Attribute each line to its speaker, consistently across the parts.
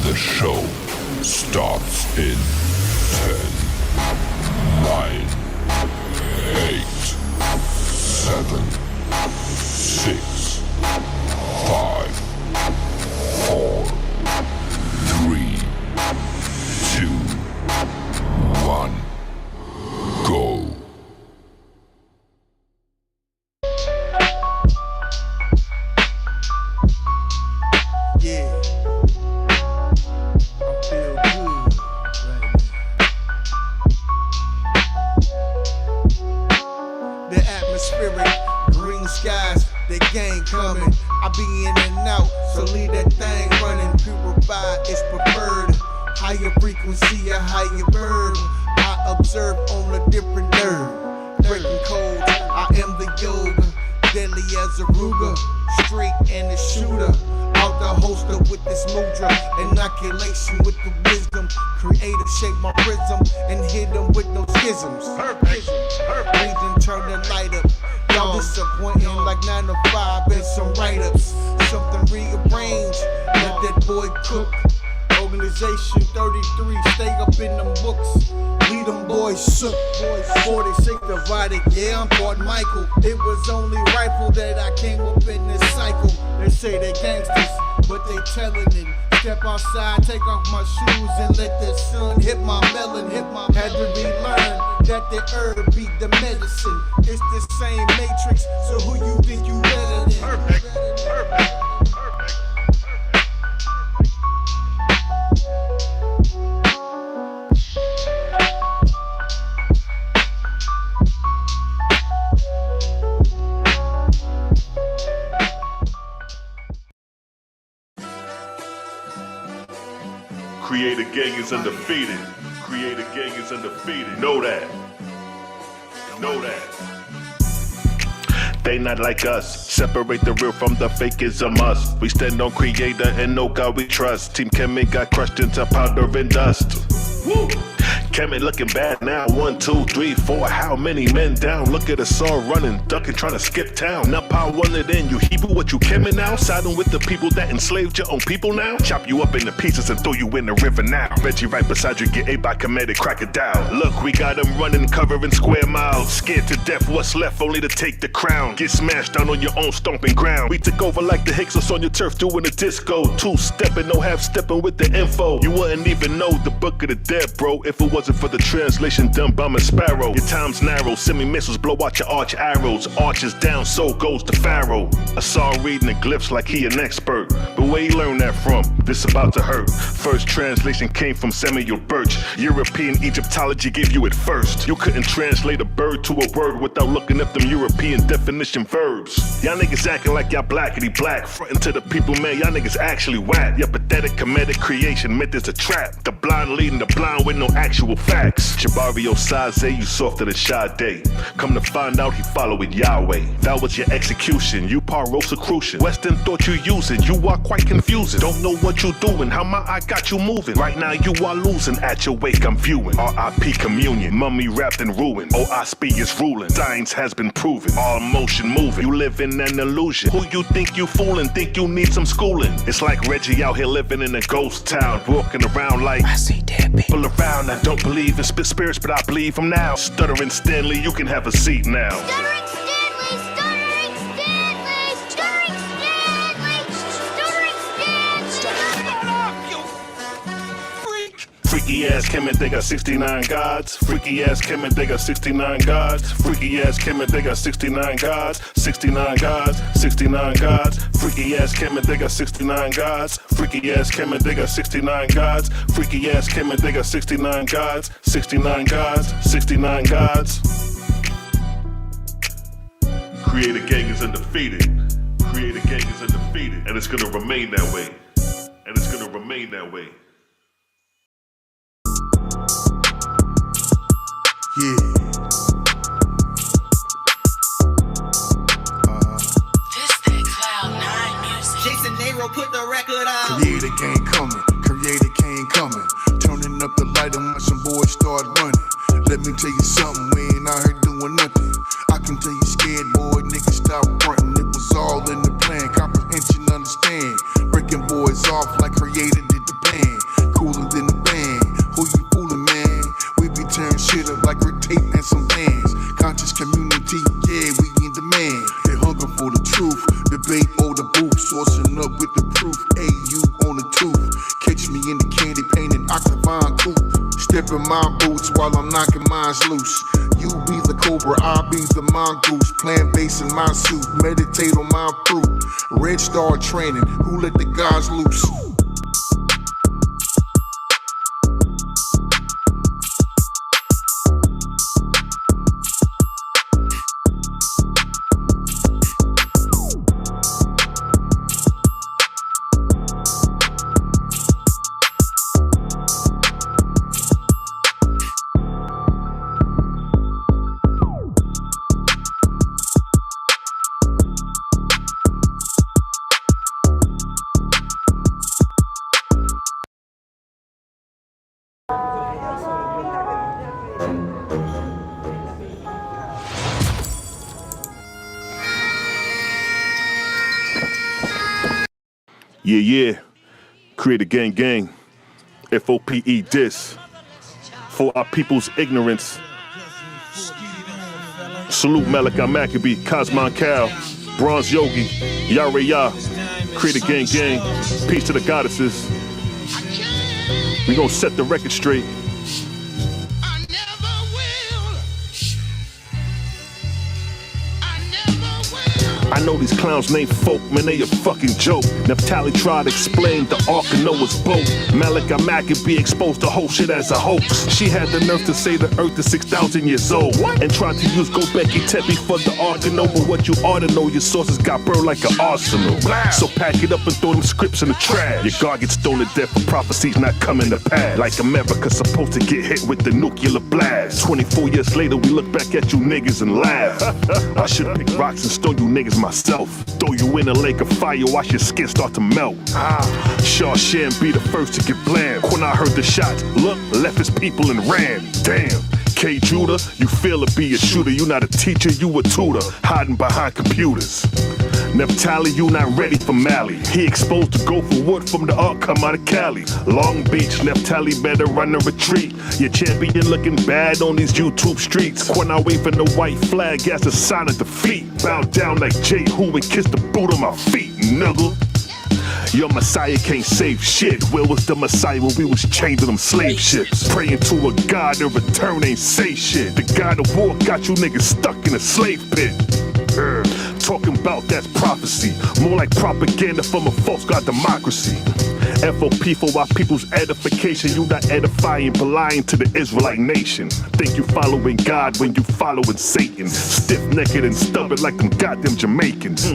Speaker 1: The show starts in 10, 9, 8, 7, 6, 5, 4, 3, 2, 1, go.
Speaker 2: Yeah, I feel good right now. The atmospheric, green skies, the gang coming. I be in and out, so leave that thing running. Purified is preferred. Higher frequency, a higher bird. I observe on a different nerve. Breaking codes, I am the yoga. Deadly as a Ruger, straight and a shooter. Out the holster with this mudra, inoculation with the wisdom. Creator shape my prism and hit them with no schisms. Perfect. Reason turn the light up. Y'all disappointing like 9 to 5 and some write-ups. Something rearranged, let that boy cook. Organization 33, stay up in them books. Lead them boys shook. 46 divided, yeah, I'm Port Michael. It was only rifle that I came up in this cycle. They say they gangsters, but they telling it. Step outside, take off my shoes and let the sun hit my melon. Had to be learned that the herb beat the medicine. It's the same matrix, so who you think you better than? Perfect.
Speaker 3: Creator gang is undefeated. Creator gang is undefeated. Know that. Know that. They not like us. Separate the real from the fake is a must. We stand on Creator and know God we trust. Team Kemet got crushed into powder and dust. Woo! Kemet looking bad now. 1, 2, 3, 4. How many men down? Look at us all running, ducking, trying to skip town. Now power one it in. You Hebrew, what you Kemet now? Siding with the people that enslaved your own people now? Chop you up into pieces and throw you in the river now. Reggie right beside you, get ate by Kemetic crocodile. Look, we got them running, covering square miles. Scared to death, what's left only to take the crown. Get smashed down on your own stomping ground. We took over like the Hicks on your turf doing a disco. 2-stepping, no half-stepping with the info. You wouldn't even know the book of the dead, bro, if it wasn't for the translation done by my sparrow. Your time's narrow, semi-missiles blow out your arch arrows. Arches down, so goes the pharaoh. I saw him reading the glyphs like he an expert, but where he learned that from? This about to hurt. First translation came from Samuel Birch. European Egyptology gave you it first. You couldn't translate a bird to a word without looking up them European definition verbs. Y'all niggas acting like y'all blackity black, frontin' to the people, man, y'all niggas actually whack. Your pathetic comedic creation meant there's a trap. The blind leading the blind with no actual facts. Shabario Saze, you softer than Sade. Come to find out he followed Yahweh. That was your execution, you par Rosicrucian. Western thought you using, you are quite confusing. Don't know what you doing, how my eye got you moving. Right now you are losing, at your wake I'm viewing. R.I.P. communion, mummy wrapped in ruin. OSP is ruling, science has been proven. All motion moving, you live in an illusion. Who you think you fooling, think you need some schooling. It's like Reggie out here living in a ghost town, walking around like I see dead people around. I don't believe in spirits, but I believe them now. Stuttering Stanley, you can have a seat now.
Speaker 4: Stuttering Stanley, stuttering Stanley, stuttering Stanley, stuttering Stanley. Shut up, you freak.
Speaker 3: Freaky ass Kemet, they got 69 gods. Freaky ass Kemet, they got 69 gods. Freaky ass Kemet, they got 69 gods. 69 gods, 69 gods. Freaky ass Kemet, they got 69 gods. Freaky ass Kemet, they got 69 gods. Freaky ass Kemet, they got 69 gods. 69 gods, 69 gods. Creator gang is undefeated. Creator gang is undefeated. And it's gonna remain that way. And it's gonna remain that way.
Speaker 2: Yeah.
Speaker 5: This that Cloud9 music.
Speaker 6: Jason Nero put the record out.
Speaker 2: Creator gang coming, creator king coming. Turning up the light and watch some boys start running. Let me tell you something, we ain't out here doing nothing. I can tell you scared, boy, niggas stop fronting. It was all in the plan, comprehension, understand. Breaking boys off like creator did the plan.
Speaker 7: ripping my boots while I'm knocking mines loose. You be the cobra, I be the mongoose. Plant bass in my suit, meditate on my fruit. Red Star training, who let the gods loose?
Speaker 3: Yeah. Create a gang. FOPE dis. For our people's ignorance. Salute Malachi Maccabee, Kosmon Cal, Bronze Yogi, Yare Ya. Create a gang. Peace to the goddesses. We gon' set the record straight. I know these clowns named folk, man, they a fucking joke. Neftali tried to explain the Ark of Noah's boat. Malachi Maccabee exposed the whole shit as a hoax. She had the nerve to say the earth is 6,000 years old. And tried to use Gobekli Tepe for the Ark of Noah. But what you ought to know, your sources got burned like an arsenal. So pack it up and throw them scripts in the trash. Your God gets stoned to death for prophecies not coming to pass. Like America's supposed to get hit with the nuclear blast. 24 years later, we look back at you niggas and laugh. I should pick rocks and stone you niggas myself. Throw you in a lake of fire, watch your skin start to melt. Shawshan be the first to get blammed. When I heard the shots, look, left his people and ran. Damn. K. Judah, you feel to be a shooter. You not a teacher, you a tutor, hiding behind computers. Neftali, you not ready for Mali. He exposed to go for wood from the Ark, come out of Cali. Long Beach, Neftali better run a retreat. Your champion looking bad on these YouTube streets. When I wave in the white flag as a sign of defeat. Bow down like Jehovih and kiss the boot on my feet, nigga. Your Messiah can't save shit. Where was the Messiah when we was chained to them slave ships? Praying to a God in return ain't say shit. The God of war got you niggas stuck in a slave pit. Talking about that's prophecy, more like propaganda from a false god democracy. FOP for our people's edification. You not edifying, but lying to the Israelite nation. Think you following God when you following Satan. Stiff-necked and stubborn like them goddamn Jamaicans.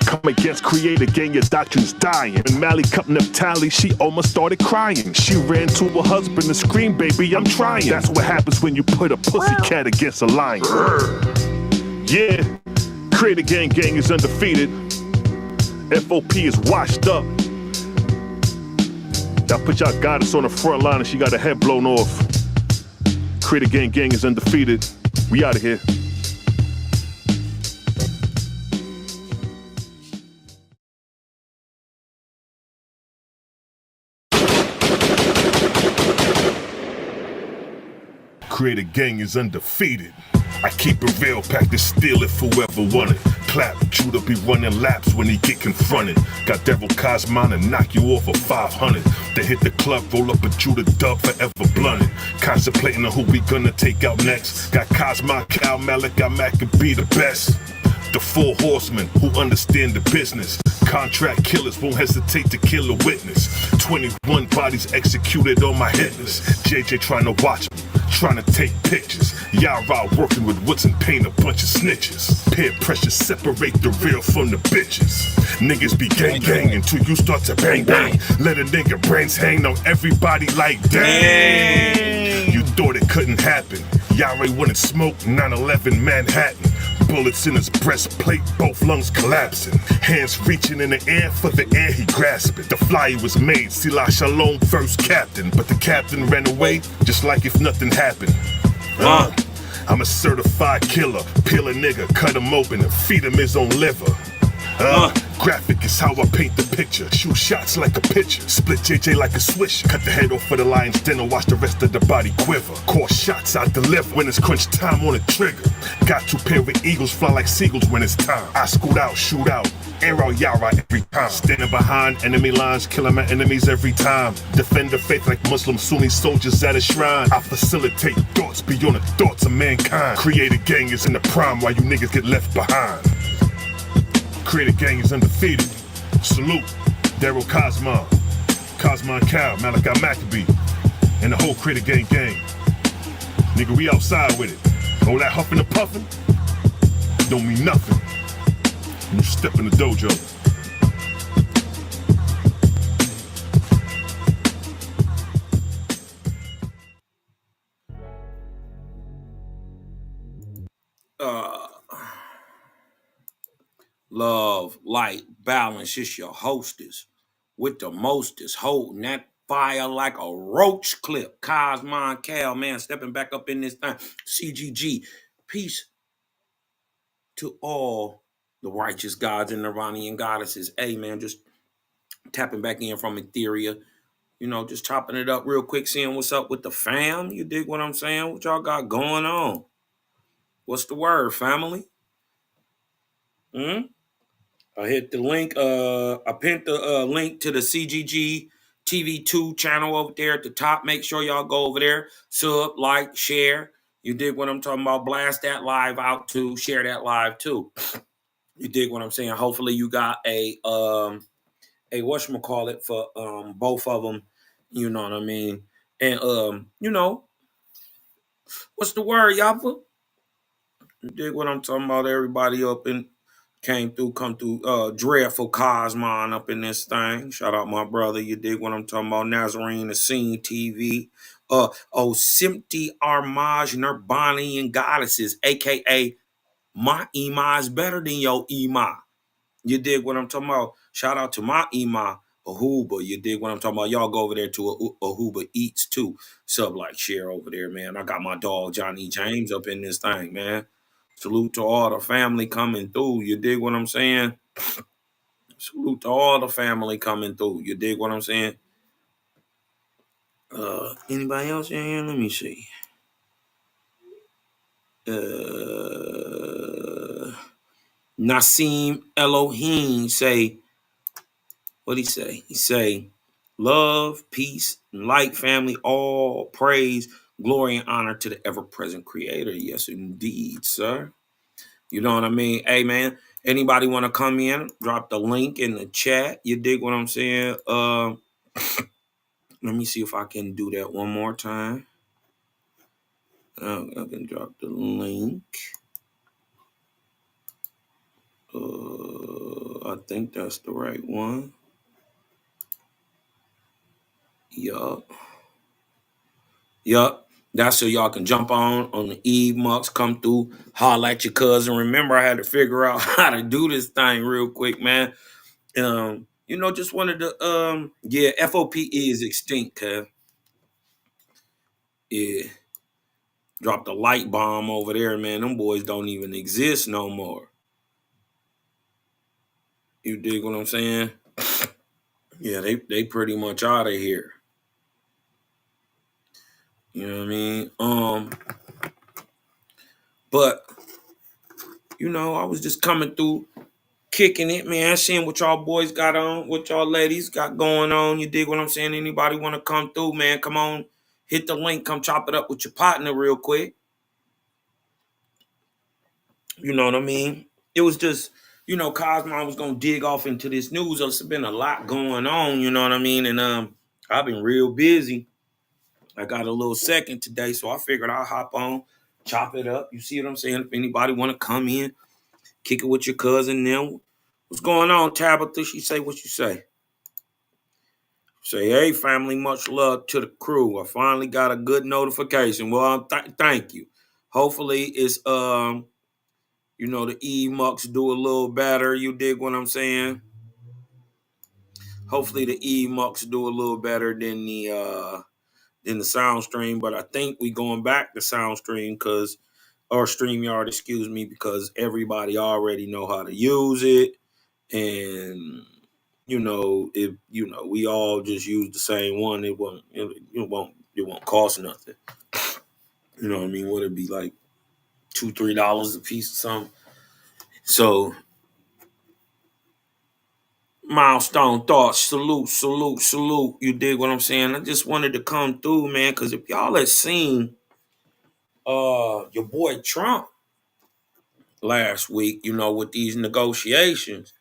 Speaker 3: Come against Creator, gang, your doctrine's dying. When Mally cut Neftali, she almost started crying. She ran to her husband and screamed, baby, I'm trying. That's what happens when you put a pussycat against a lion. Yeah. Creator gang is undefeated. FOP is washed up. Y'all put y'all goddess on the front line and she got her head blown off. Creator gang is undefeated. We out of here. Creator gang is undefeated. I keep it real, pack the steel if whoever want it. Clap, Judah be running laps when he get confronted. Got Devil Kosmon and knock you off of 500. They hit the club, roll up a Judah dub, forever blunted. Contemplating on who we gonna take out next. Got Kosmon, Cal, Malachi Maccabee the best. The 4 horsemen who understand the business. Contract killers won't hesitate to kill a witness. 21 bodies executed on my hit list. JJ trying to watch me, trying to take pictures. Yara working with woods and paint a bunch of snitches. Peer pressure separate the real from the bitches. Niggas be gang until you start to bang. Let a nigga brains hang on everybody like dang. You thought it couldn't happen. Yara wouldn't smoke 9/11 Manhattan. Bullets in his breastplate, both lungs collapsing. Hands reaching in the air for the air he grasping. The flyer was made, Sila Shalom first captain. But the captain ran away just like if nothing happened. I'm a certified killer. Peel a nigga, cut him open and feed him his own liver. Graphic is how I paint the picture. Shoot shots like a pitcher. Split JJ like a swish. Cut the head off for the lion's den and watch the rest of the body quiver. Core shots I deliver when it's crunch time on the trigger. Got 2 pair of eagles fly like seagulls when it's time. I scoot out, shoot out. Air out Yara every time. Standing behind enemy lines, killing my enemies every time. Defend the faith like Muslim Sunni soldiers at a shrine. I facilitate thoughts beyond the thoughts of mankind. Creative gang is in the prime while you niggas get left behind. Creative gang is undefeated. Salute, Daryl Kosmon, Kosmon Cal, Malachi Maccabee, and the whole Creative gang. Nigga, we outside with it. All that huffing and puffing don't mean nothing. You step in the dojo.
Speaker 8: Love, light, balance. It's your hostess with the mostest, holding that fire like a roach clip. Cosmon Cal, man, stepping back up in this thing. CGG, peace to all the righteous gods and Nirvanian goddesses. Hey, man, just tapping back in from Etheria. You know, just chopping it up real quick, seeing what's up with the fam. You dig what I'm saying? What y'all got going on? What's the word, family? I hit the link. I pinned the link to the CGG TV2 channel over there at the top. Make sure y'all go over there, sub, like, share. You dig what I'm talking about? Blast that live out too. Share that live too. You dig what I'm saying? Hopefully you got a whatchamacallit for both of them. You know what I mean? And you know, what's the word, y'all? You dig what I'm talking about? Everybody up in come through dreadful Cosmon up in this thing. Shout out my brother. You dig what I'm talking about? Nazarene, the Scene TV. Simpty Armage Nurbanian Goddesses, aka my Ima is better than your Ima. You dig what I'm talking about? Shout out to my Ima Ahuba. You dig what I'm talking about? Y'all go over there to Ahuba Eats too. Sub, like, share over there, man. I got my dog Johnny James up in this thing, man. Salute to all the family coming through. You dig what I'm saying? Salute to all the family coming through. You dig what I'm saying? Anybody else in here? Let me see. Nasim Elohim say, what'd he say? He say, love, peace, and light, family, all praise, glory, and honor to the ever-present creator. Yes, indeed, sir. You know what I mean? Hey, man, anybody want to come in? Drop the link in the chat. You dig what I'm saying? Let me see if I can do that one more time. I can drop the link. I think that's the right one. Yup. That's so y'all can jump on the Eve Mux, come through, holler at your cousin. Remember, I had to figure out how to do this thing real quick, man. You know, just wanted to, FOP is extinct, cuz. Yeah. Dropped a light bomb over there, man. Them boys don't even exist no more. You dig what I'm saying? Yeah, they pretty much out of here. You know what I mean? But you know, I was just coming through, kicking it, man, seeing what y'all boys got on, what y'all ladies got going on. You dig what I'm saying? Anybody want to come through, man? Come on, hit the link, come chop it up with your partner real quick. You know what I mean? It was just, you know, Cosmon was gonna dig off into this news. There's been a lot going on, you know what I mean? And I've been real busy. I got a little second today, so I figured I'll hop on, chop it up. You see what I'm saying? If anybody want to come in, kick it with your cousin, then what's going on, Tabitha? She say what you say. Say, hey, family, much love to the crew. I finally got a good notification. Well, thank you. Hopefully it's you know, the E-Mux do a little better. You dig what I'm saying? Hopefully the E-Mux do a little better than the SoundStream, but I think we going back to SoundStream or StreamYard, excuse me, because everybody already know how to use it. And if we all just use the same one, it won't cost nothing. You know what I mean? Would it be like $2-3 a piece or something? So milestone thoughts, salute. You dig what I'm saying? I just wanted to come through, man, because if y'all had seen your boy Trump last week, with these negotiations,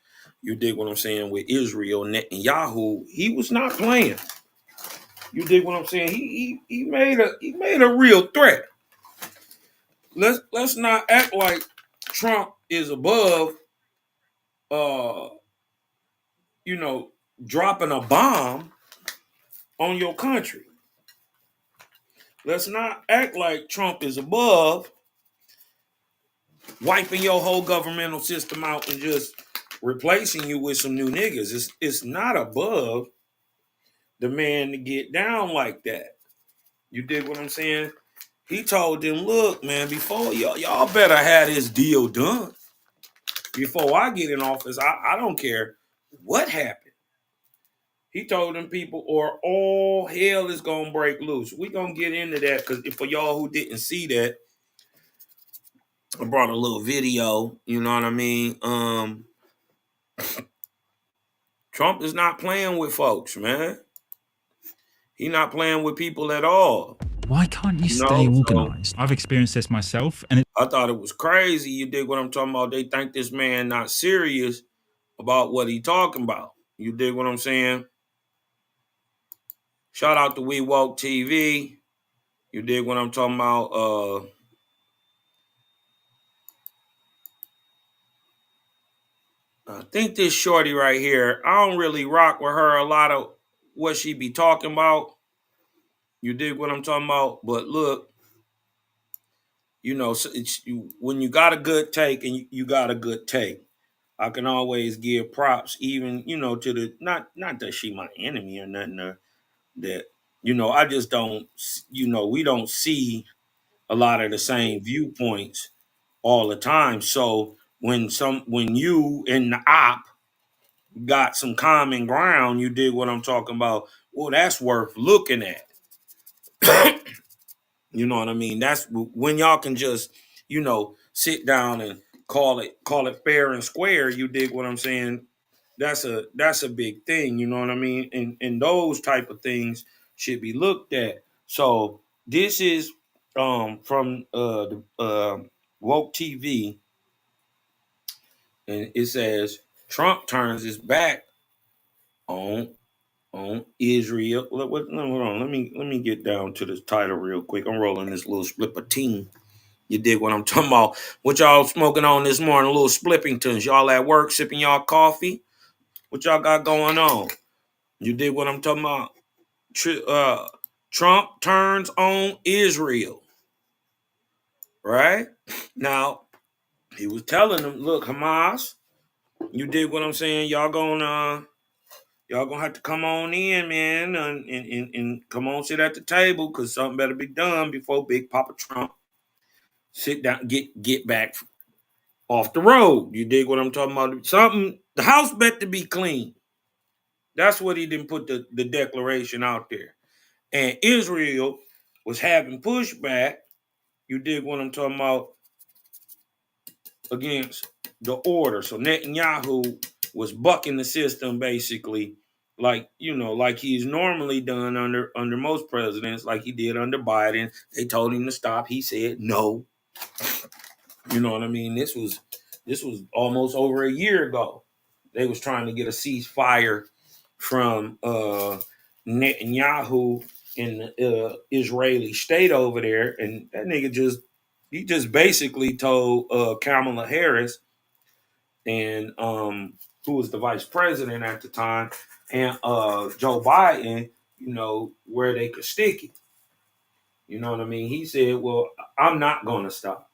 Speaker 8: you dig what I'm saying, with Israel, Netanyahu, he was not playing. You dig what I'm saying? He made a real threat. Let's not act like Trump is above uh dropping a bomb on your country. Let's not act like Trump is above wiping your whole governmental system out and just replacing you with some new niggas. It's not above the man to get down like that. You dig what I'm saying? He told them, look, man, before y'all better have this deal done. Before I get in office, I don't care what happened. He told them people, or all hell is gonna break loose. We're gonna get into that because for y'all who didn't see that, I brought a little video, you know what I mean? Trump is not playing with folks, man. He not playing with people at all.
Speaker 9: Why can't you stay organized? I've experienced this myself, and
Speaker 8: I thought it was crazy. You dig what I'm talking about? They think this man not serious about what he talking about. You dig what I'm saying? Shout out to We Woke TV. You dig what I'm talking about? I think this shorty right here, I don't really rock with her a lot of what she be talking about. You dig what I'm talking about? But look, so when you got a good take and you got a good take, I can always give props, even to the not that she my enemy or nothing. That I just don't. We don't see a lot of the same viewpoints all the time. So when you and the op got some common ground, you dig what I'm talking about. Well, that's worth looking at. You know what I mean? That's when y'all can just, sit down and call it fair and square. You dig what I'm saying? That's a big thing. You know what I mean? And those type of things should be looked at. So this is from the Woke TV, and it says Trump turns his back on Israel. Hold on. Let me get down to this title real quick. I'm rolling this little splipping. You dig what I'm talking about? What y'all smoking on this morning? Little splippingtons. Y'all at work sipping y'all coffee? What y'all got going on? You dig what I'm talking about? Trump turns on Israel. Right? Now, he was telling them, look, Hamas, you dig what I'm saying? Y'all gonna have to come on in, man, and come on sit at the table because something better be done before Big Papa Trump sit down, get back off the road. You dig what I'm talking about? Something, the house better be clean. That's what he didn't put the declaration out there. And Israel was having pushback, you dig what I'm talking about, against the order. So Netanyahu was bucking the system basically, like he's normally done under most presidents, like he did under Biden. They told him to stop. He said no. You know what I mean? This was almost over a year ago. They was trying to get a ceasefire from Netanyahu in the Israeli state over there, and that nigga just basically told Kamala Harris and who was the vice president at the time, and Joe Biden, where they could stick it. You know what I mean? He said, "Well, I'm not going to stop."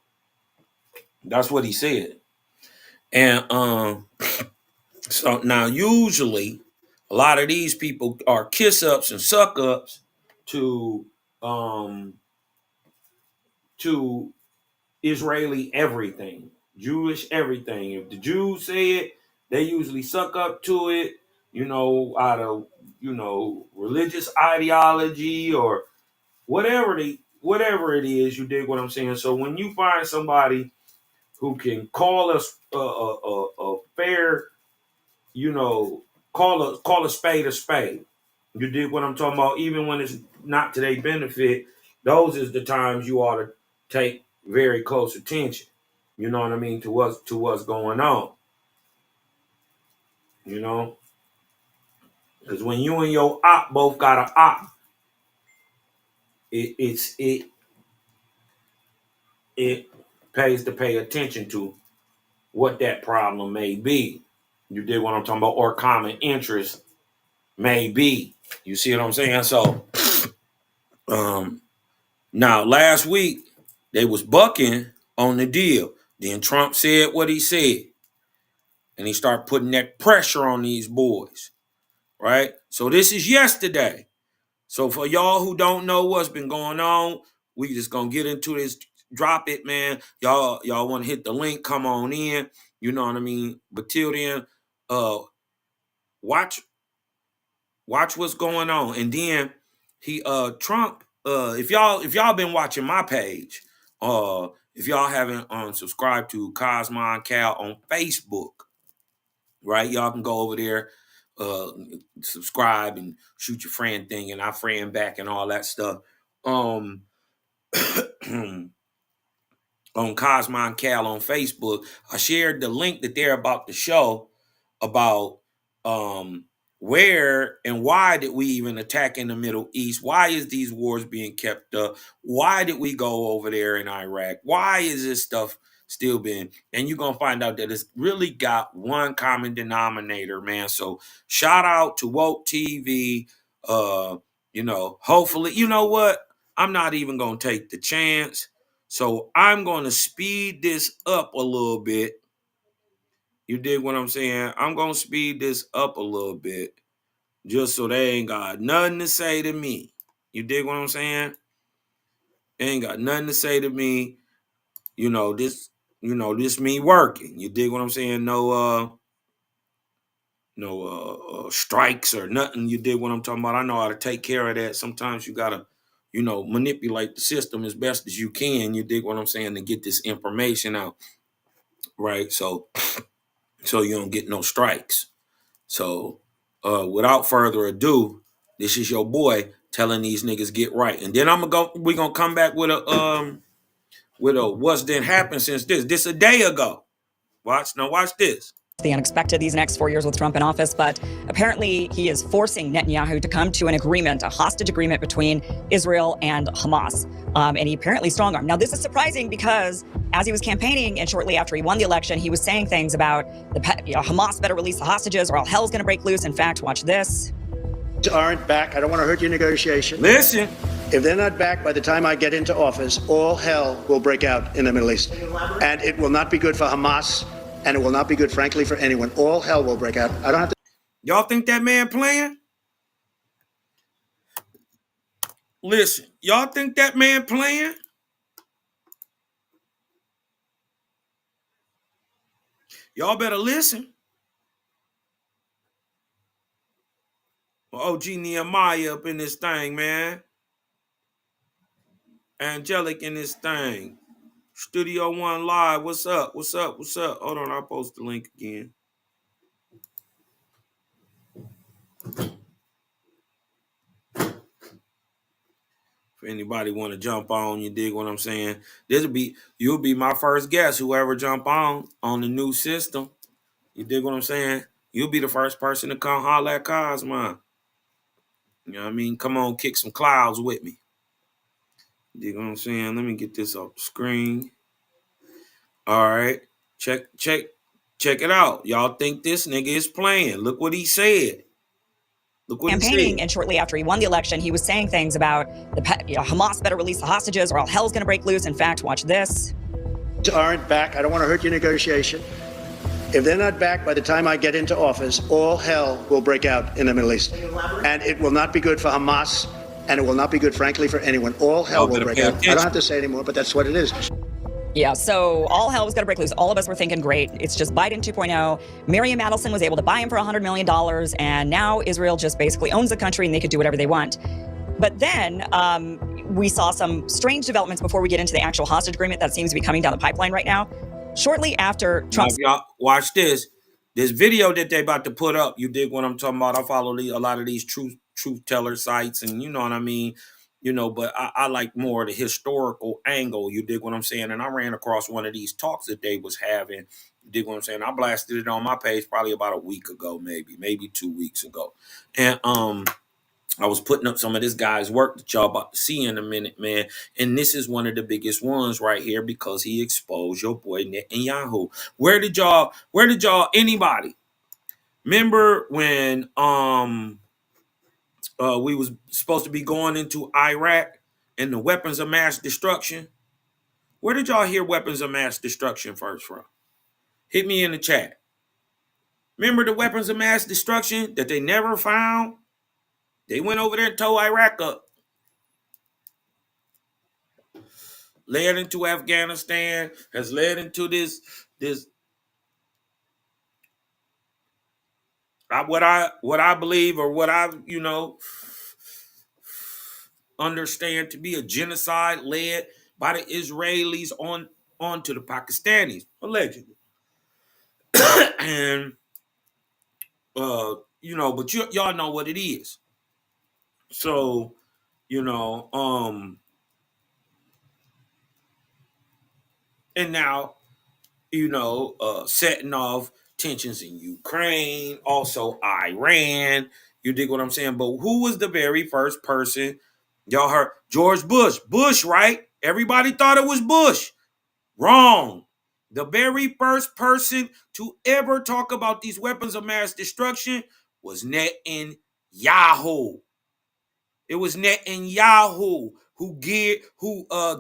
Speaker 8: That's what he said. And so now usually a lot of these people are kiss ups and suck ups to Israeli everything, Jewish everything. If the Jews say it, they usually suck up to it, out of, religious ideology or whatever it is, you dig what I'm saying? So when you find somebody who can call us a fair, call a spade a spade. You dig what I'm talking about? Even when it's not to their benefit, those is the times you ought to take very close attention. You know what I mean? To what's going on. Because when you and your op both got an op, it pays to pay attention to what that problem may be. You dig what I'm talking about? Or common interest may be. You see what I'm saying? So, now last week they was bucking on the deal. Then Trump said what he said, and he started putting that pressure on these boys, right? So this is yesterday. So for y'all who don't know what's been going on, we just gonna get into this. Drop it, man. Y'all want to hit the link? Come on in. You know what I mean. But till then, watch what's going on. And then Trump. If y'all been watching my page, if y'all haven't subscribed to Kosmon Cal on Facebook, right? Y'all can go over there, subscribe and shoot your friend thing, and I friend back and all that stuff. On Kosmon Cal on Facebook, I shared the link that they're about to show about where and why did we even attack in the Middle East? Why is these wars being kept up? Why did we go over there in Iraq? Why is this stuff still being? And you're gonna find out that it's really got one common denominator, man. So shout out to Woke TV. Hopefully, you know what? I'm not even gonna take the chance. So I'm gonna speed this up a little bit. You dig what I'm saying? I'm going to speed this up a little bit just so they ain't got nothing to say to me. You dig what I'm saying? They ain't got nothing to say to me. This me working. You dig what I'm saying? No strikes or nothing. You dig what I'm talking about? I know how to take care of that. Sometimes you got to, manipulate the system as best as you can. You dig what I'm saying? To get this information out. Right? So you don't get no strikes. So without further ado, this is your boy telling these niggas get right. And then we're gonna come back with a what's then happened since this a day ago. Watch this.
Speaker 10: The unexpected these next 4 years with Trump in office, but apparently he is forcing Netanyahu to come to an agreement, a hostage agreement between Israel and Hamas. And he apparently strong-armed. Now, this is surprising because as he was campaigning and shortly after he won the election, he was saying things about Hamas better release the hostages or all hell's going to break loose. In fact, watch this.
Speaker 11: Aren't back. I don't want to hurt your negotiation.
Speaker 8: Listen.
Speaker 11: If they're not back by the time I get into office, all hell will break out in the Middle East. And it will not be good for Hamas. And it will not be good, frankly, for anyone. All hell will break out. I don't have to.
Speaker 8: Y'all think that man playing? Listen, y'all think that man playing? Y'all better listen. OG Nehemiah up in this thing, man. Angelic in this thing. Studio One Live. What's up? What's up? What's up? Hold on, I'll post the link again. If anybody want to jump on, you dig what I'm saying? You'll be my first guest, whoever jump on the new system. You dig what I'm saying? You'll be the first person to come holler at Kosmon. You know what I mean? Come on, kick some clouds with me. You dig what I'm saying? Let me get this off the screen. All right. Check it out. Y'all think this nigga is playing. Look what he said.
Speaker 10: Campaigning, and shortly after he won the election, he was saying things about Hamas better release the hostages or all hell's going to break loose. In fact, watch this.
Speaker 11: Aren't back. I don't want to hurt your negotiation. If they're not back by the time I get into office, all hell will break out in the Middle East. And it will not be good for Hamas, and it will not be good, frankly, for anyone. All hell will break out. I don't have to say anymore, but that's what it is.
Speaker 10: Yeah, so all hell was going to break loose. All of us were thinking, great, it's just Biden 2.0. Miriam Adelson was able to buy him for $100 million, and now Israel just basically owns the country and they could do whatever they want. But then we saw some strange developments before we get into the actual hostage agreement that seems to be coming down the pipeline right now. Shortly after Trump...
Speaker 8: Y'all watch this. This video that they about to put up, you dig what I'm talking about? I follow a lot of these truth teller sites, and you know what I mean? You know, but I like more the historical angle, you dig what I'm saying? And I ran across one of these talks that they was having, you dig what I'm saying? I blasted it on my page probably about a week ago, maybe 2 weeks ago. And I was putting up some of this guy's work that y'all about to see in a minute, man. And this is one of the biggest ones right here because he exposed your boy Netanyahu. Where did y'all, anybody remember when we was supposed to be going into Iraq and the weapons of mass destruction? Where did y'all hear weapons of mass destruction first from? Hit me in the chat. Remember the weapons of mass destruction that they never found? They went over there and tore Iraq up. Led into Afghanistan, has led into this what I believe, or what I understand to be a genocide led by the Israelis onto the Pakistanis, allegedly. And but y'all know what it is. So, and now, setting off tensions in Ukraine, also Iran. You dig what I'm saying? But who was the very first person? Y'all heard George Bush. Bush, right? Everybody thought it was Bush. Wrong. The very first person to ever talk about these weapons of mass destruction was Netanyahu. It was Netanyahu who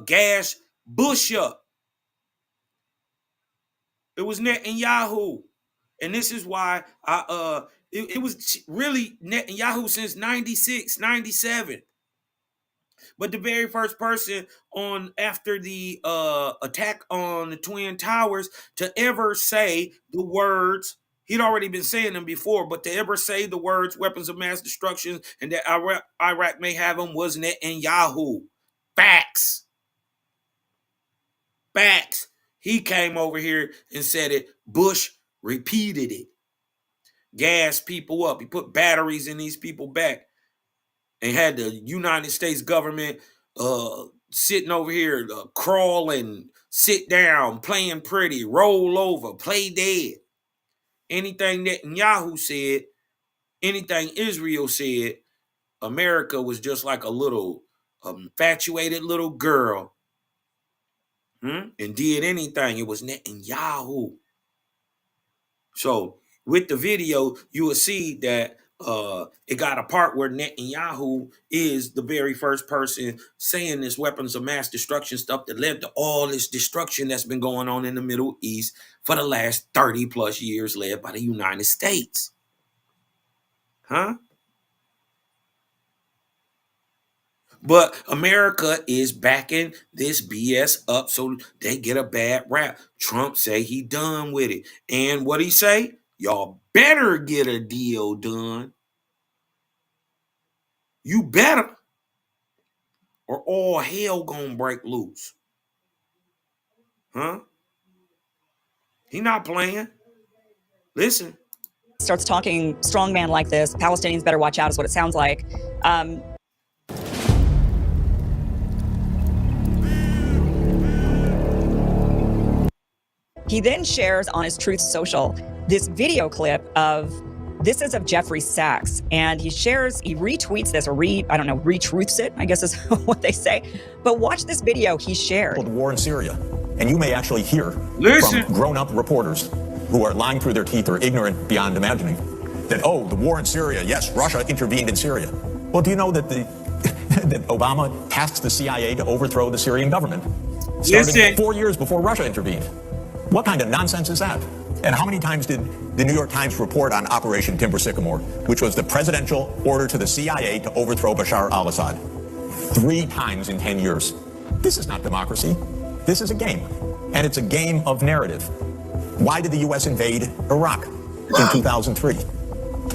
Speaker 8: gassed Bush up. It was Netanyahu. And this is why it was really Netanyahu since 96, 97. But the very first person after the attack on the Twin Towers to ever say the words, he'd already been saying them before, but to ever say the words weapons of mass destruction and that Iraq may have them was Netanyahu. Facts. Facts. He came over here and said it. Bush repeated it. Gassed people up. He put batteries in these people back. And had the United States government sitting over here crawling, sit down, playing pretty, roll over, play dead. Anything Netanyahu said, anything Israel said, America was just like a little infatuated little girl. And did anything. It was Netanyahu. So with the video, you will see that it got a part where Netanyahu is the very first person saying this weapons of mass destruction stuff that led to all this destruction that's been going on in the Middle East for the last 30 plus years, led by the United States. Huh? But America is backing this BS up so they get a bad rap. Trump say he done with it. And what he say? Y'all better get a deal done. You better. Or all hell gonna break loose. Huh? He not playing. Listen.
Speaker 10: Starts talking strongman like this. Palestinians better watch out is what it sounds like. He then shares on his Truth Social this video clip of Jeffrey Sachs, and he retweets this, or retruths it, I guess is what they say. But watch this video he shared.
Speaker 12: The war in Syria, and you may actually hear from grown-up reporters who are lying through their teeth or ignorant beyond imagining that, the war in Syria, yes, Russia intervened in Syria. Well, do you know that that Obama tasked the CIA to overthrow the Syrian government? Starting 4 years before Russia intervened. What kind of nonsense is that? And how many times did the New York Times report on Operation Timber Sycamore, which was the presidential order to the CIA to overthrow Bashar al-Assad? 3 times in 10 years. This is not democracy. This is a game. and it's a game of narrative. Why did the U.S. invade Iraq in 2003?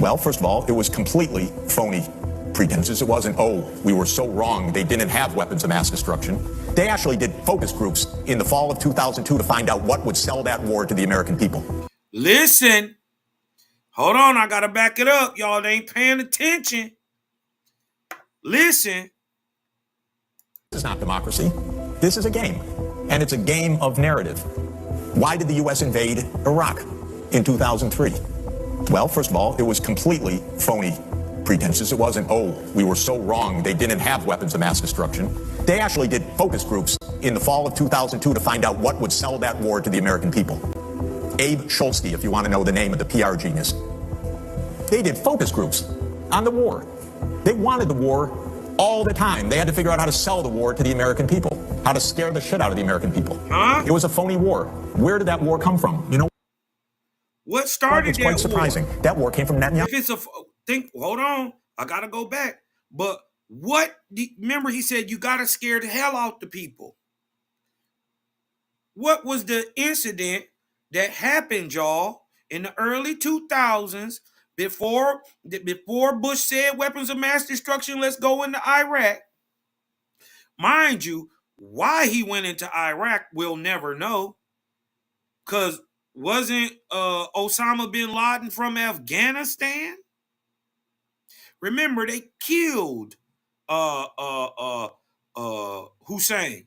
Speaker 12: Well, first of all, it was completely phony pretenses. It wasn't, oh, we were so wrong, they didn't have weapons of mass destruction. They actually did focus groups in the fall of 2002 to find out what would sell that war to the American people.
Speaker 8: Listen, hold on, I gotta back it up. Y'all ain't paying attention. Listen.
Speaker 12: This is not democracy. This is a game, and it's a game of narrative. Why did the U.S. invade Iraq in 2003? Well, first of all, it was completely phony pretenses. It wasn't, oh, we were so wrong, they didn't have weapons of mass destruction. They actually did focus groups in the fall of 2002 to find out what would sell that war to the American people. Abe Scholsky, if you want to know the name of the PR genius. They did focus groups on the war. They wanted the war all the time. They had to figure out how to sell the war to the American people, how to scare the shit out of the American people.
Speaker 8: Huh?
Speaker 12: It was a phony war. Where did that war come from? You know,
Speaker 8: what started
Speaker 12: it's
Speaker 8: that
Speaker 12: quite surprising.
Speaker 8: War?
Speaker 12: That war came from Netanyahu.
Speaker 8: If it's hold on, I gotta go back. But remember he said you gotta scare the hell out the people. What was the incident that happened, y'all, in the early 2000s before Bush said weapons of mass destruction, let's go into Iraq? Mind you, why he went into Iraq, we'll never know. Because wasn't Osama bin Laden from Afghanistan? Remember, they killed Hussein.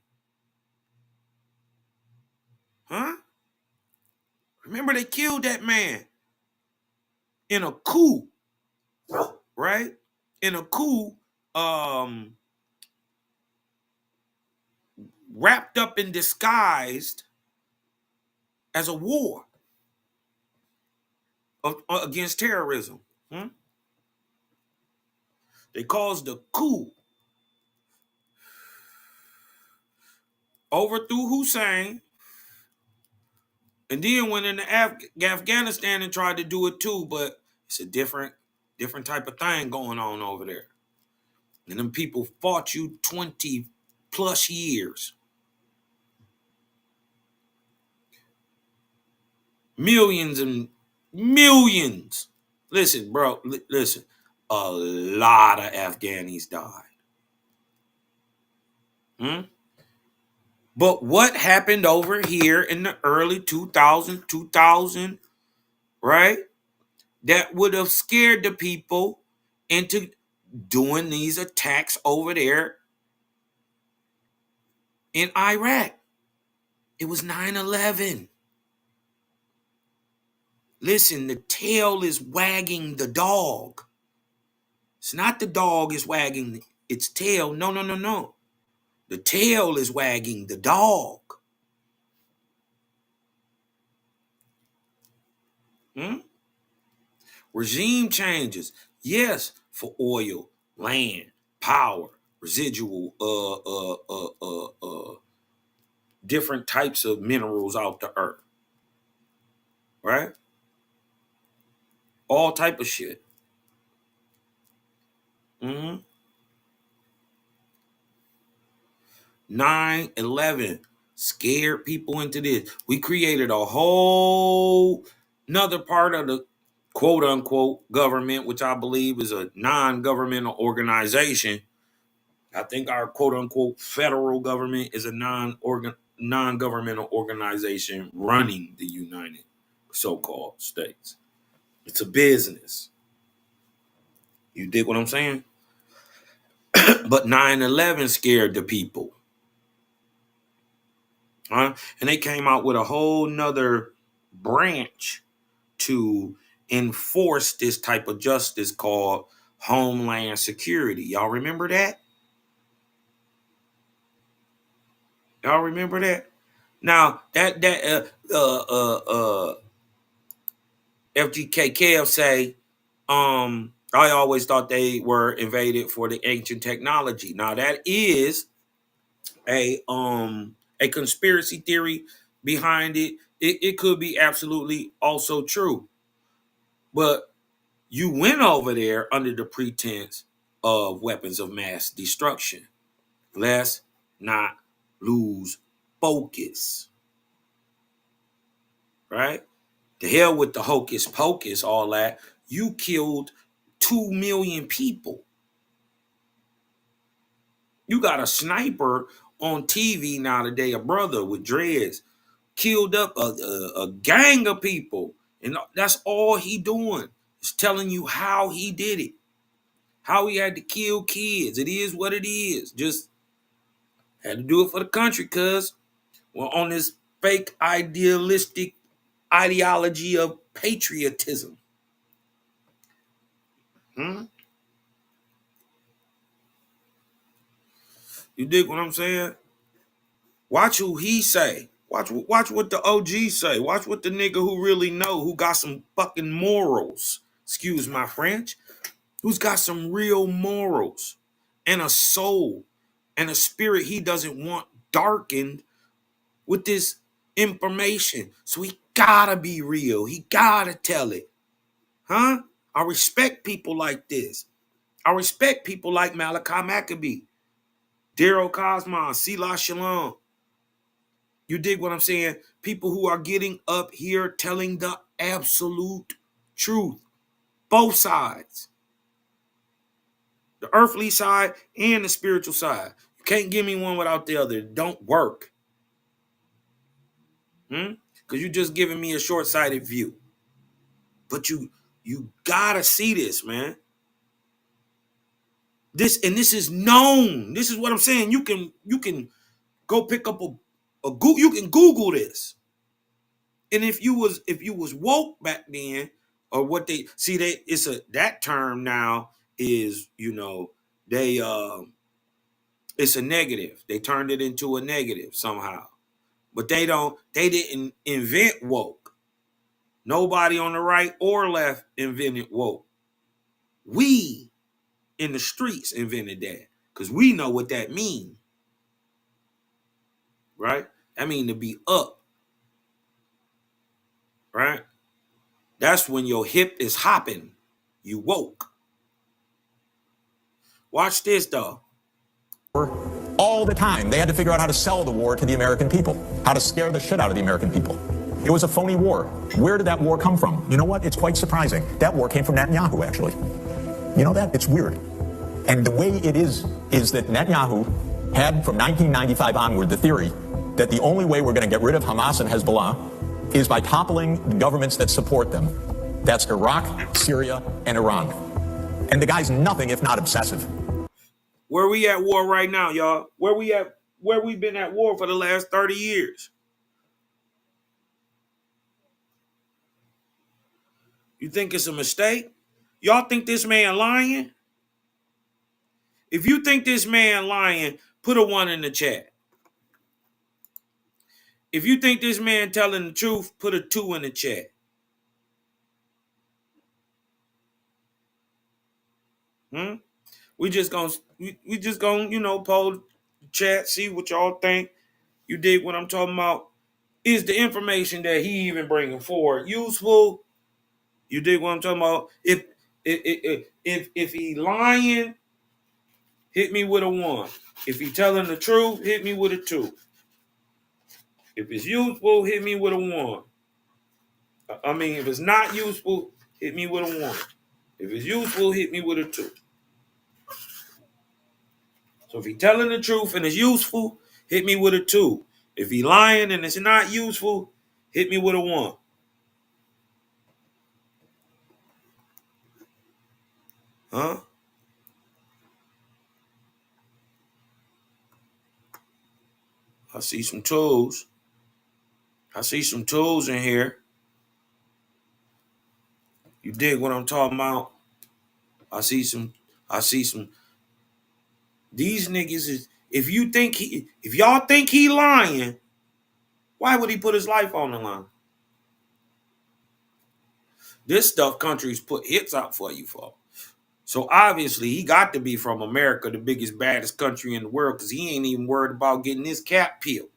Speaker 8: Huh? Remember, they killed that man in a coup, right? In a coup, wrapped up and disguised as a war against terrorism. They caused a coup, overthrew Hussein, and then went into Afghanistan and tried to do it too, but it's a different type of thing going on over there. And them people fought you 20 plus years. Millions and millions. Listen, bro, listen. A lot of Afghanis died. But what happened over here in the early 2000, right? That would have scared the people into doing these attacks over there in Iraq. It was 9/11. Listen, the tail is wagging the dog. It's not the dog is wagging its tail. No. The tail is wagging the dog. Regime changes, yes, for oil, land, power, residual, different types of minerals out the earth, right? All type of shit. 9/11 scared people into this. We created a whole another part of the quote unquote government, which I believe is a non-governmental organization. I think our quote unquote federal government is a non-governmental organization running the United so-called States. It's a business. You dig what I'm saying? But 9/11 scared the people. And they came out with a whole nother branch to enforce this type of justice called Homeland Security. Y'all remember that? Y'all remember that? Now that FGKKF say, I always thought they were invaded for the ancient technology. Now that is a conspiracy theory behind it. It could be absolutely also true. But you went over there under the pretense of weapons of mass destruction. Let's not lose focus. right? The hell with the hocus pocus, all that. You killed 2 million people. You got a sniper on TV now today, a brother with dreads, killed up a gang of people. And that's all he doing. It's telling you how he did it. How he had to kill kids. It is what it is. Just had to do it for the country, cuz we're on this fake idealistic ideology of patriotism. You dig what I'm saying? Watch who he say. Watch what the OG say. Watch what the nigga who really know, who got some fucking morals. Excuse my French. Who's got some real morals and a soul and a spirit he doesn't want darkened with this information. So he gotta be real. He gotta tell it. Huh? I respect people like this. I respect people like Malachi Maccabee, Daryl Kosmon, Selah Shalom. You dig what I'm saying? People who are getting up here telling the absolute truth. Both sides. The earthly side and the spiritual side. You can't give me one without the other. It don't work. Because you're just giving me a short-sighted view. But you gotta see this, man. This is known. This is what I'm saying. You can go pick up a Google. You can Google this. And if you was woke back then, or what they see, that term now is, it's a negative. They turned it into a negative somehow. But they didn't invent woke. Nobody on the right or left invented woke. We in the streets invented that, because we know what that means. Right? That mean to be up. Right? That's when your hip is hopping. You woke. Watch this, though.
Speaker 12: All the time. They had to figure out how to sell the war to the American people, how to scare the shit out of the American people. It was a phony war. Where did that war come from? You know what? It's quite surprising. That war came from Netanyahu, actually. You know that? It's weird. And the way it is that Netanyahu had, from 1995 onward, the theory that the only way we're going to get rid of Hamas and Hezbollah is by toppling the governments that support them. That's Iraq, Syria, and Iran. And the guy's nothing if not obsessive.
Speaker 8: Where we at war right now, y'all? Where we been at war for the last 30 years? You think it's a mistake? Y'all think this man lying? If you think this man lying, put a 1 in the chat. If you think this man telling the truth, put a 2 in the chat. We just gonna poll the chat, see what y'all think. You dig what I'm talking about? Is the information that he even bringing forward useful? You dig what I'm talking about? If he lying, hit me with a 1. If he telling the truth, hit me with a 2. If it's useful, hit me with a 1. I mean, if it's not useful, hit me with a 1. If it's useful, hit me with a 2. So if he telling the truth and it's useful, hit me with a 2. If he lying and it's not useful, hit me with a 1. Huh? I see some tools. I see some tools in here. You dig what I'm talking about? I see some. These niggas is, if y'all think he lying, why would he put his life on the line? This stuff countries put hits out for you for. So obviously he got to be from America, the biggest, baddest country in the world, because he ain't even worried about getting his cap peeled.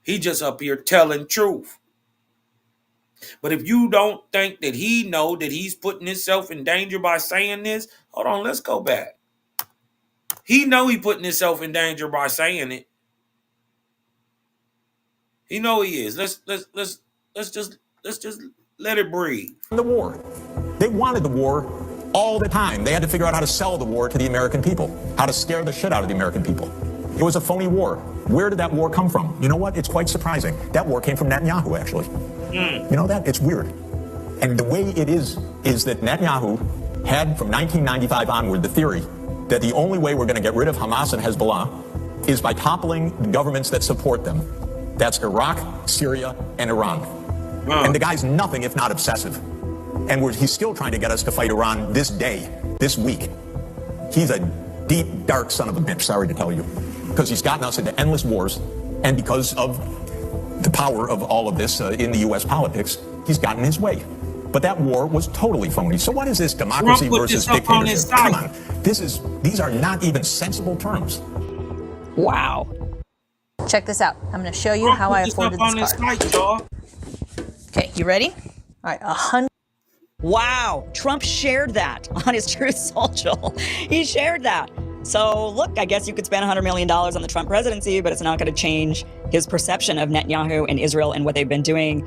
Speaker 8: He just up here telling truth. But if you don't think that he know that he's putting himself in danger by saying this, hold on, let's go back. He know he putting himself in danger by saying it. He know he is. let's just let it breathe.
Speaker 12: The war. They wanted the war all the time. They had to figure out how to sell the war to the American people, how to scare the shit out of the American people. It was a phony war. Where did that war come from? You know what? It's quite surprising. That war came from Netanyahu, actually. You know that? It's weird. And the way it is that Netanyahu had from 1995 onward the theory that the only way we're going to get rid of Hamas and Hezbollah is by toppling the governments that support them. That's Iraq, Syria, and Iran. And the guy's nothing if not obsessive. And he's still trying to get us to fight Iran this day, this week. He's a deep, dark son of a bitch, sorry to tell you. Because he's gotten us into endless wars, and because of the power of all of this in the U.S. politics, he's gotten his way. But that war was totally phony. So what is this democracy versus dictatorship? Come on. These are not even sensible terms.
Speaker 10: Wow.
Speaker 13: Check this out. I'm going to show you how I afforded this car. Okay, you ready? All right, 100.
Speaker 10: Wow, Trump shared that on his Truth Social. He shared that. So look, I guess you could spend $100 million on the Trump presidency, but it's not going to change his perception of Netanyahu and Israel and what they've been doing.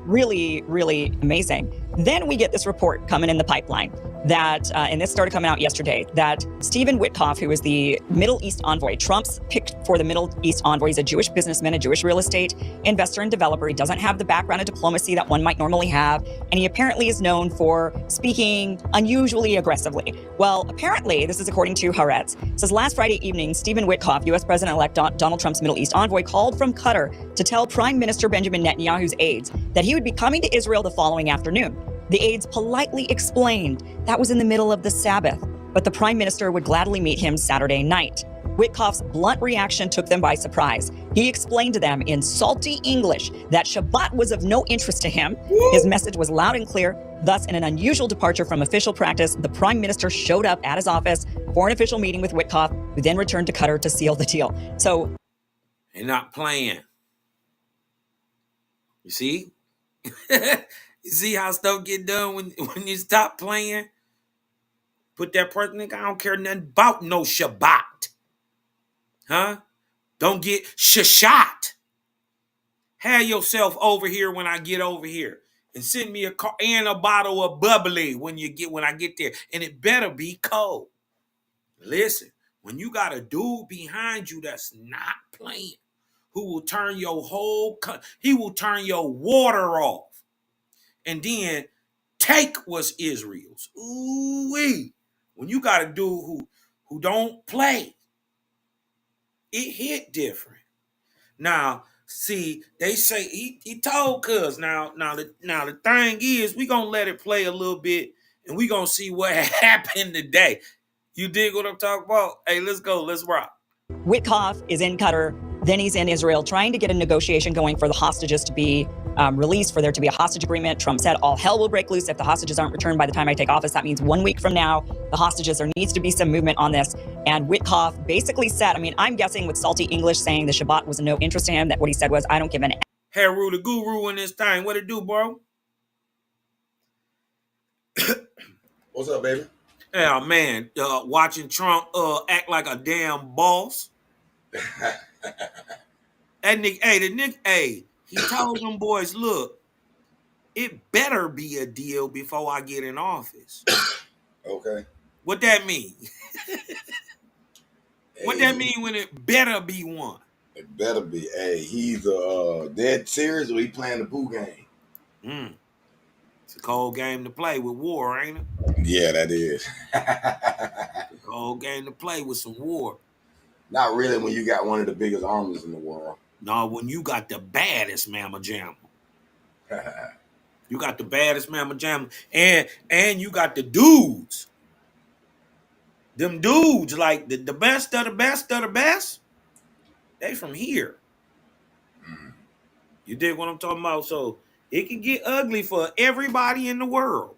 Speaker 10: Really, really amazing. Then we get this report coming in the pipeline that, and this started coming out yesterday, that Stephen Witkoff, who is the Middle East envoy, Trump's picked for the Middle East envoy, he's a Jewish businessman, a Jewish real estate investor and developer. He doesn't have the background of diplomacy that one might normally have, and he apparently is known for speaking unusually aggressively. Well, apparently, this is according to Haaretz, it says last Friday evening, Stephen Witkoff, U.S. President-elect Donald Trump's Middle East envoy, called from Qatar to tell Prime Minister Benjamin Netanyahu's aides that he would be coming to Israel the following afternoon. The aides politely explained that was in the middle of the Sabbath, but the prime minister would gladly meet him Saturday night. Witkoff's blunt reaction took them by surprise. He explained to them in salty English that Shabbat was of no interest to him. His message was loud and clear. Thus, in an unusual departure from official practice, the prime minister showed up at his office for an official meeting with Witkoff, who then returned to Qatar to seal the deal. So,
Speaker 8: they're not playing. You see? You see how stuff get done when you stop playing? Put that person, I don't care nothing about no Shabbat. Huh? Don't get shot. Have yourself over here when I get over here. And send me a car and a bottle of bubbly when I get there. And it better be cold. Listen, when you got a dude behind you that's not playing, who will turn he will turn your water off. And then take what's Israel's. Ooh-wee. When you got a dude who don't play, it hit different. Now, see, they say he told cuz now the thing is we gonna let it play a little bit and we gonna see what happened today. You dig what I'm talking about? Hey, let's go, let's rock.
Speaker 10: Witkoff is in Qatar, then he's in Israel trying to get a negotiation going for the hostages to be released, for there to be a hostage agreement. Trump said all hell will break loose if the hostages aren't returned by the time I take office. That means 1 week from now, the hostages, there needs to be some movement on this. And Witkoff basically said, I'm guessing with salty English saying the Shabbat was of no interest to him, that what he said was, I don't give an
Speaker 8: Heru the guru in this thing. What it do, bro?
Speaker 14: What's up, baby?
Speaker 8: Yeah, man, watching Trump act like a damn boss. That nigga, he told them boys, look, it better be a deal before I get in office.
Speaker 14: Okay.
Speaker 8: What that mean? What that mean when it better be one?
Speaker 14: It better be. Hey, he's dead serious or he playing the poo game?
Speaker 8: It's a cold game to play with war, ain't it?
Speaker 14: Yeah, that is.
Speaker 8: It's a cold game to play with some war.
Speaker 14: Not really when you got one of the biggest armies in the world.
Speaker 8: No, when you got the baddest mamma jamma. You got the baddest mamma jamma. And you got the dudes. Them dudes, like the best of the best of the best, they from here. You dig what I'm talking about? So it can get ugly for everybody in the world.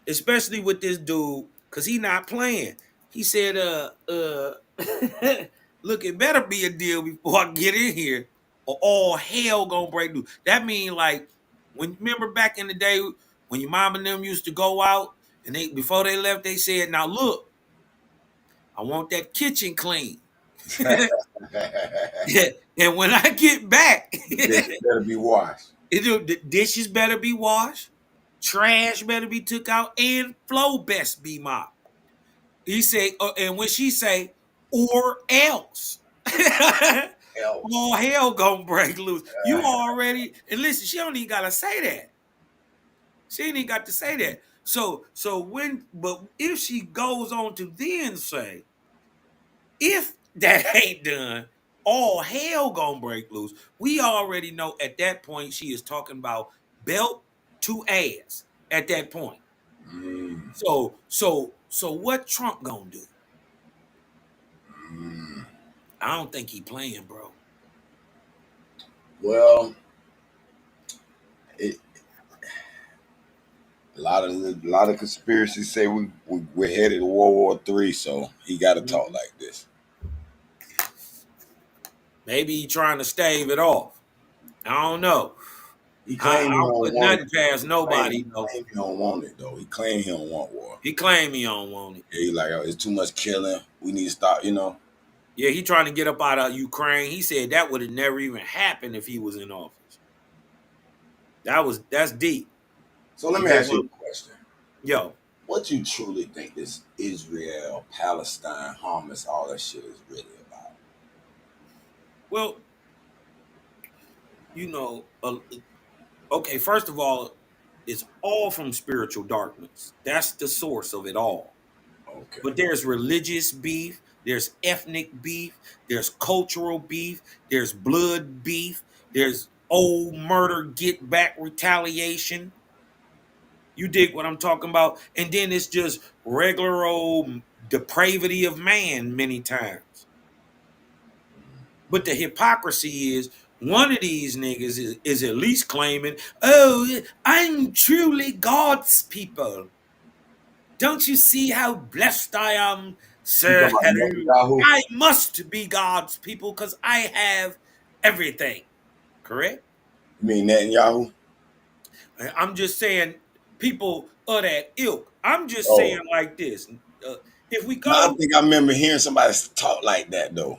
Speaker 8: Especially with this dude, because he not playing. He said, look, it better be a deal before I get in here, or all hell gonna break loose. That mean like, remember back in the day when your mom and them used to go out, and before they left, they said, now look, I want that kitchen clean. And when I get back,
Speaker 14: it better be washed.
Speaker 8: The dishes better be washed, trash better be took out, and flow best be mopped. He say, and when she say, or else, all hell gonna break loose. You already, and listen, she don't even gotta say that. She ain't even got to say that. But if she goes on to then say, if that ain't done, all hell gonna break loose. We already know at that point she is talking about belt to ass at that point. So what Trump gonna do? I don't think he playing, bro.
Speaker 14: Well, a lot of conspiracies say we're headed to World War III, so he got to talk like this.
Speaker 8: Maybe he trying to stave it off. I don't know.
Speaker 14: He claimed
Speaker 8: I don't put nothing past nobody.
Speaker 14: He claimed he don't want it though. He claimed he don't want war.
Speaker 8: He claimed he don't want it.
Speaker 14: Yeah, he like, it's too much killing. We need to stop.
Speaker 8: Yeah, he trying to get up out of Ukraine. He said that would have never even happened if he was in office. That's deep.
Speaker 14: So let me ask you a question.
Speaker 8: Yo,
Speaker 14: what you truly think this Israel, Palestine, Hamas, all that shit is really about?
Speaker 8: Well, okay, first of all, it's all from spiritual darkness. That's the source of it all.
Speaker 14: Okay.
Speaker 8: But there's religious beef, there's ethnic beef, there's cultural beef, there's blood beef, there's old murder get back retaliation. You dig what I'm talking about? And then it's just regular old depravity of man many times. But the hypocrisy is one of these niggas is at least claiming, oh, I'm truly God's people. Don't you see how blessed I am, Sir Harry? I must be God's people because I have everything. Correct?
Speaker 14: You mean Netanyahu?
Speaker 8: I'm just saying people of that ilk. I'm just saying like this. If we go...
Speaker 14: I think I remember hearing somebody talk like that, though.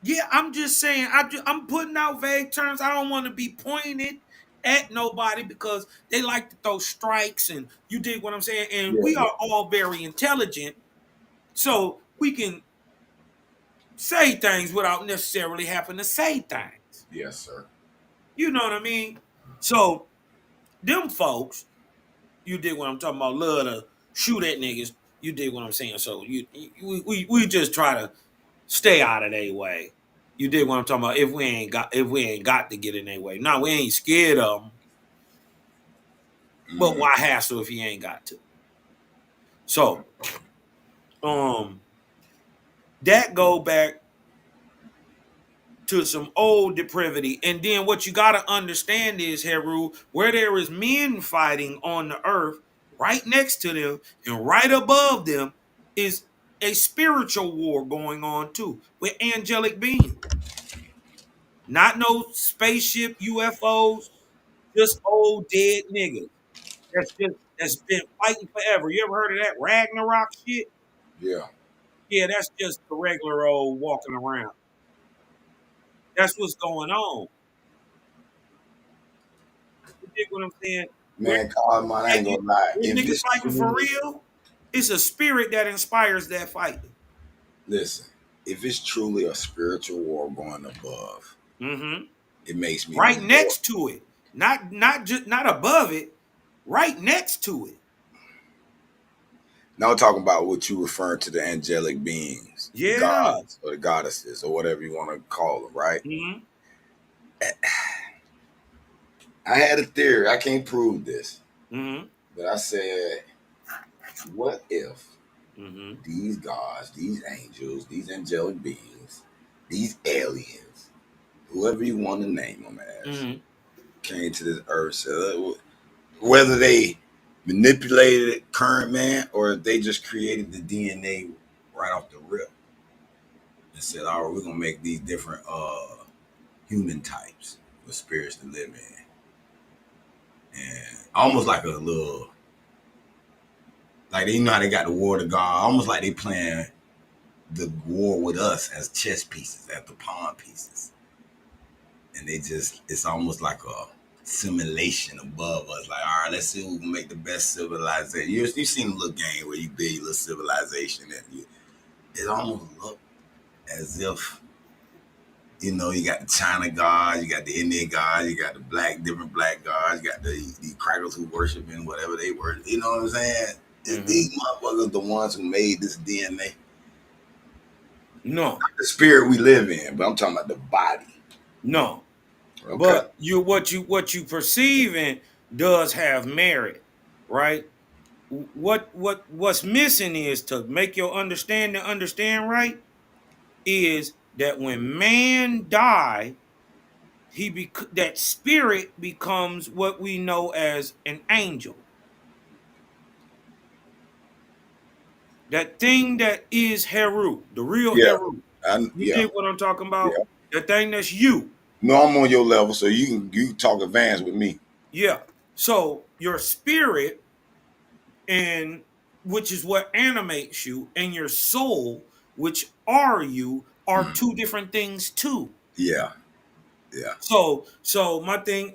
Speaker 8: Yeah, I'm just saying, I'm putting out vague terms. I don't want to be pointed at nobody because they like to throw strikes, and you dig what I'm saying? And we are all very intelligent, so we can say things without necessarily having to say things.
Speaker 14: Yes, sir.
Speaker 8: You know what I mean? So, them folks, you dig what I'm talking about, love to shoot at niggas. You dig what I'm saying? So, we just try to stay out of their way. You dig what I'm talking about? If we ain't got to get in their way. No, we ain't scared of them. But why hassle if he ain't got to? So, that go back to some old depravity. And then what you got to understand is, Heru, where there is men fighting on the earth, right next to them and right above them is a spiritual war going on too with angelic beings. Not no spaceship UFOs, just old dead niggas. That's been fighting forever. You ever heard of that Ragnarok shit?
Speaker 14: Yeah.
Speaker 8: Yeah, that's just the regular old walking around. That's what's going on. You dig what I'm saying?
Speaker 14: Man, Kosmon, I ain't gonna lie.
Speaker 8: If niggas fighting for real, it's a spirit that inspires that fighting.
Speaker 14: Listen, if it's truly a spiritual war going above, it makes me
Speaker 8: right next to it, not above it, right next to it.
Speaker 14: Now I'm talking about what you referring to, the angelic beings, the gods or the goddesses or whatever you want to call them, right? I had a theory. I can't prove this, but I said, what if these gods, these angels, these angelic beings, these aliens, whoever you want to name them as, came to this earth? So whether they manipulated current man or if they just created the DNA right off the rip and said, all right, we're going to make these different human types with spirits to live in. And almost like a little, like they know how they got the war to God, almost like they playing the war with us as chess pieces, as the pawn pieces. And they just, it's almost like simulation above us. Like, all right, let's see who can make the best civilization. You seen a little game where you build your little civilization, and it almost looked as if, you know, you got the China gods, you got the Indian gods, you got the different black gods, you got the crackers who worship in whatever they worship. You know what I'm saying? These motherfuckers, the ones who made this DNA.
Speaker 8: No,
Speaker 14: not the spirit we live in, but I'm talking about the body.
Speaker 8: No,
Speaker 14: okay.
Speaker 8: But what you perceiving does have merit, right? What's missing is to make your understand right is that when man die, that spirit becomes what we know as an angel. That thing that is Heru, the real Heru. You get what I'm talking about?
Speaker 14: Yeah.
Speaker 8: The thing that's you.
Speaker 14: No, I'm on your level, so you talk advanced with me.
Speaker 8: Yeah. So your spirit, and which is what animates you, and your soul, which are you, are two different things too.
Speaker 14: Yeah. Yeah.
Speaker 8: So my thing,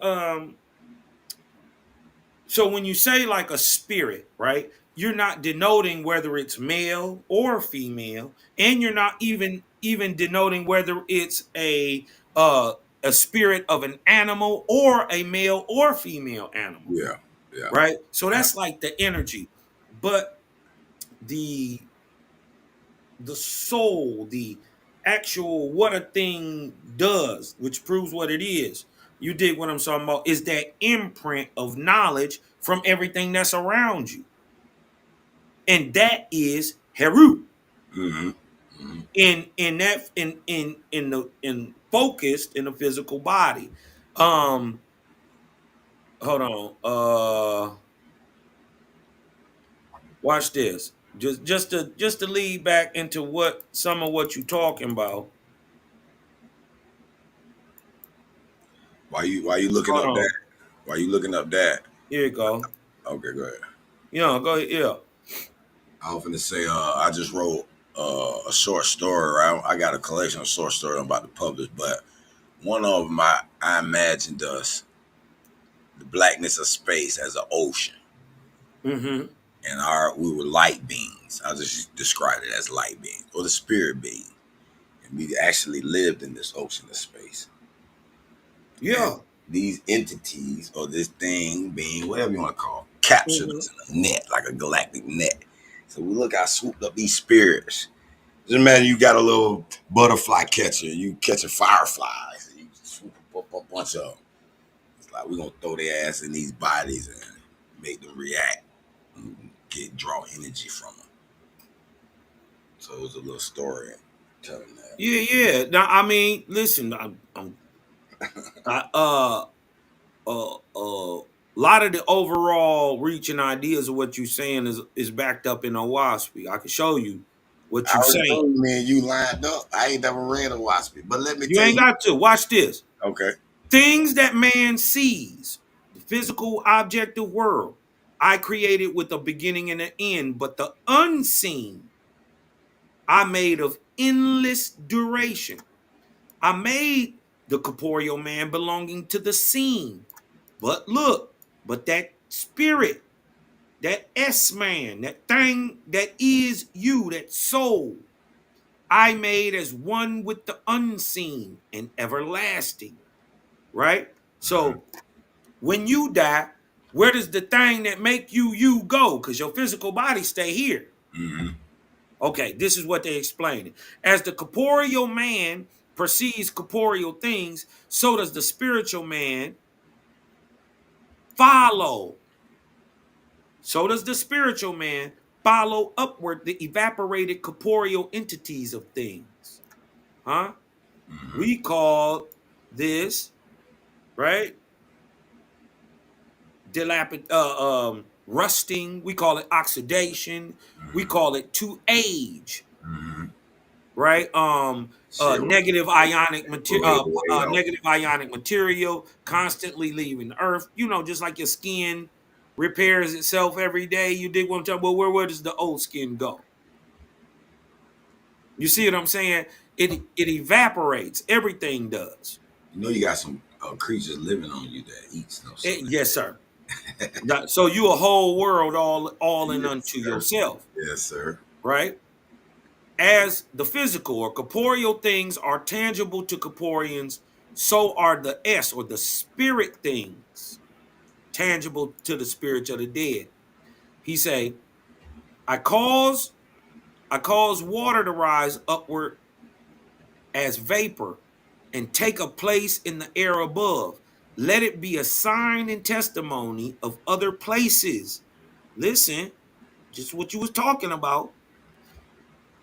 Speaker 8: so when you say like a spirit, right, you're not denoting whether it's male or female, and you're not even denoting whether it's a spirit of an animal or a male or female animal.
Speaker 14: Yeah. Yeah.
Speaker 8: Right. So that's like the energy, but the soul, the actual what a thing does, which proves what it is. You dig what I'm talking about? Is that imprint of knowledge from everything that's around you, and that is Heru. In focused in the physical body. Hold on. Watch this. Just to lead back into what some of what you're talking about.
Speaker 14: Why you looking up that? Why you looking up that?
Speaker 8: Here you go.
Speaker 14: Okay, go ahead.
Speaker 8: Yeah, go ahead. Yeah.
Speaker 14: I was finna say, I just wrote a short story. Right? I got a collection of short stories I'm about to publish, but one of them I imagined us the blackness of space as an ocean. And we were light beings. I just described it as light beings or the spirit being. And we actually lived in this ocean of space.
Speaker 8: Yeah.
Speaker 14: And these entities or this thing being, whatever you want to call it, captured us in a net, like a galactic net. So we look how swooped up these spirits. Just imagine you got a little butterfly catcher, you catching fireflies, and you swoop up a bunch of them. It's like we're gonna throw their ass in these bodies and make them react and draw energy from them. So it was a little story telling that.
Speaker 8: Yeah. Now I mean, listen, a lot of the overall reach and ideas of what you're saying is backed up in Owaspy. I can show you what you're saying.
Speaker 14: Man, you lined up. I ain't never read Owaspy, but let me tell you.
Speaker 8: You ain't got to. Watch this.
Speaker 14: Okay.
Speaker 8: Things that man sees, the physical objective world, I created with a beginning and an end, but the unseen, I made of endless duration. I made the corporeal man belonging to the seen. But look, but that spirit, that S-man, that thing that is you, that soul, I made as one with the unseen and everlasting, right? So when you die, where does the thing that make you go? Because your physical body stay here. Okay, this is what they explain. As the corporeal man perceives corporeal things, so does the spiritual man follow. So does the spiritual man follow upward the evaporated corporeal entities of things. Huh? We call this, right? Rusting. We call it oxidation. We call it to age. Right? Negative ionic material, constantly leaving the earth. You know, just like your skin repairs itself every day. You dig what I'm talking about? Well, where does the old skin go? You see what I'm saying? It evaporates. Everything does.
Speaker 14: You know, you got some creatures living on you that eats no something.
Speaker 8: Yes, sir. So you a whole world all in
Speaker 14: Yes,
Speaker 8: unto
Speaker 14: sir.
Speaker 8: yourself.
Speaker 14: Yes, sir.
Speaker 8: Right? As the physical or corporeal things are tangible to corporeans, so are the or the spirit things tangible to the spirits of the dead. He say, I cause water to rise upward as vapor and take a place in the air above. Let it be a sign and testimony of other places. Listen, just what you was talking about.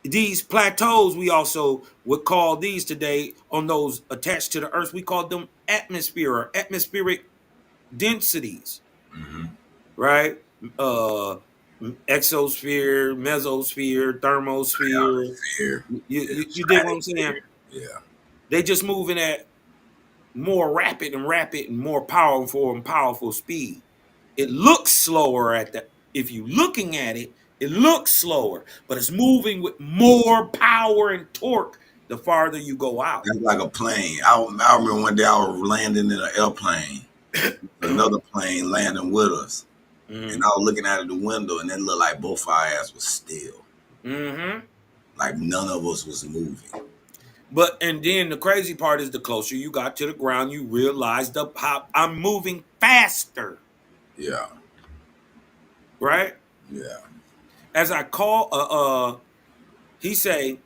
Speaker 8: These plateaus, we also would call these today on those attached to the earth. We call them atmosphere or atmospheric densities, right? Uh, exosphere, mesosphere, thermosphere.
Speaker 14: Fear.
Speaker 8: You dig what I'm saying?
Speaker 14: Yeah.
Speaker 8: They just moving at more rapid and more powerful speed. It looks slower if you looking at it, it looks slower, but it's moving with more power and torque the farther you go out.
Speaker 14: That's like a plane. I remember one day I was landing in an airplane, another plane landing with us. And I was looking out of the window, and it looked like both our ass was still. Like none of us was moving.
Speaker 8: And then the crazy part is the closer you got to the ground, you realized how I'm moving faster.
Speaker 14: Yeah.
Speaker 8: Right?
Speaker 14: Yeah.
Speaker 8: As I he say,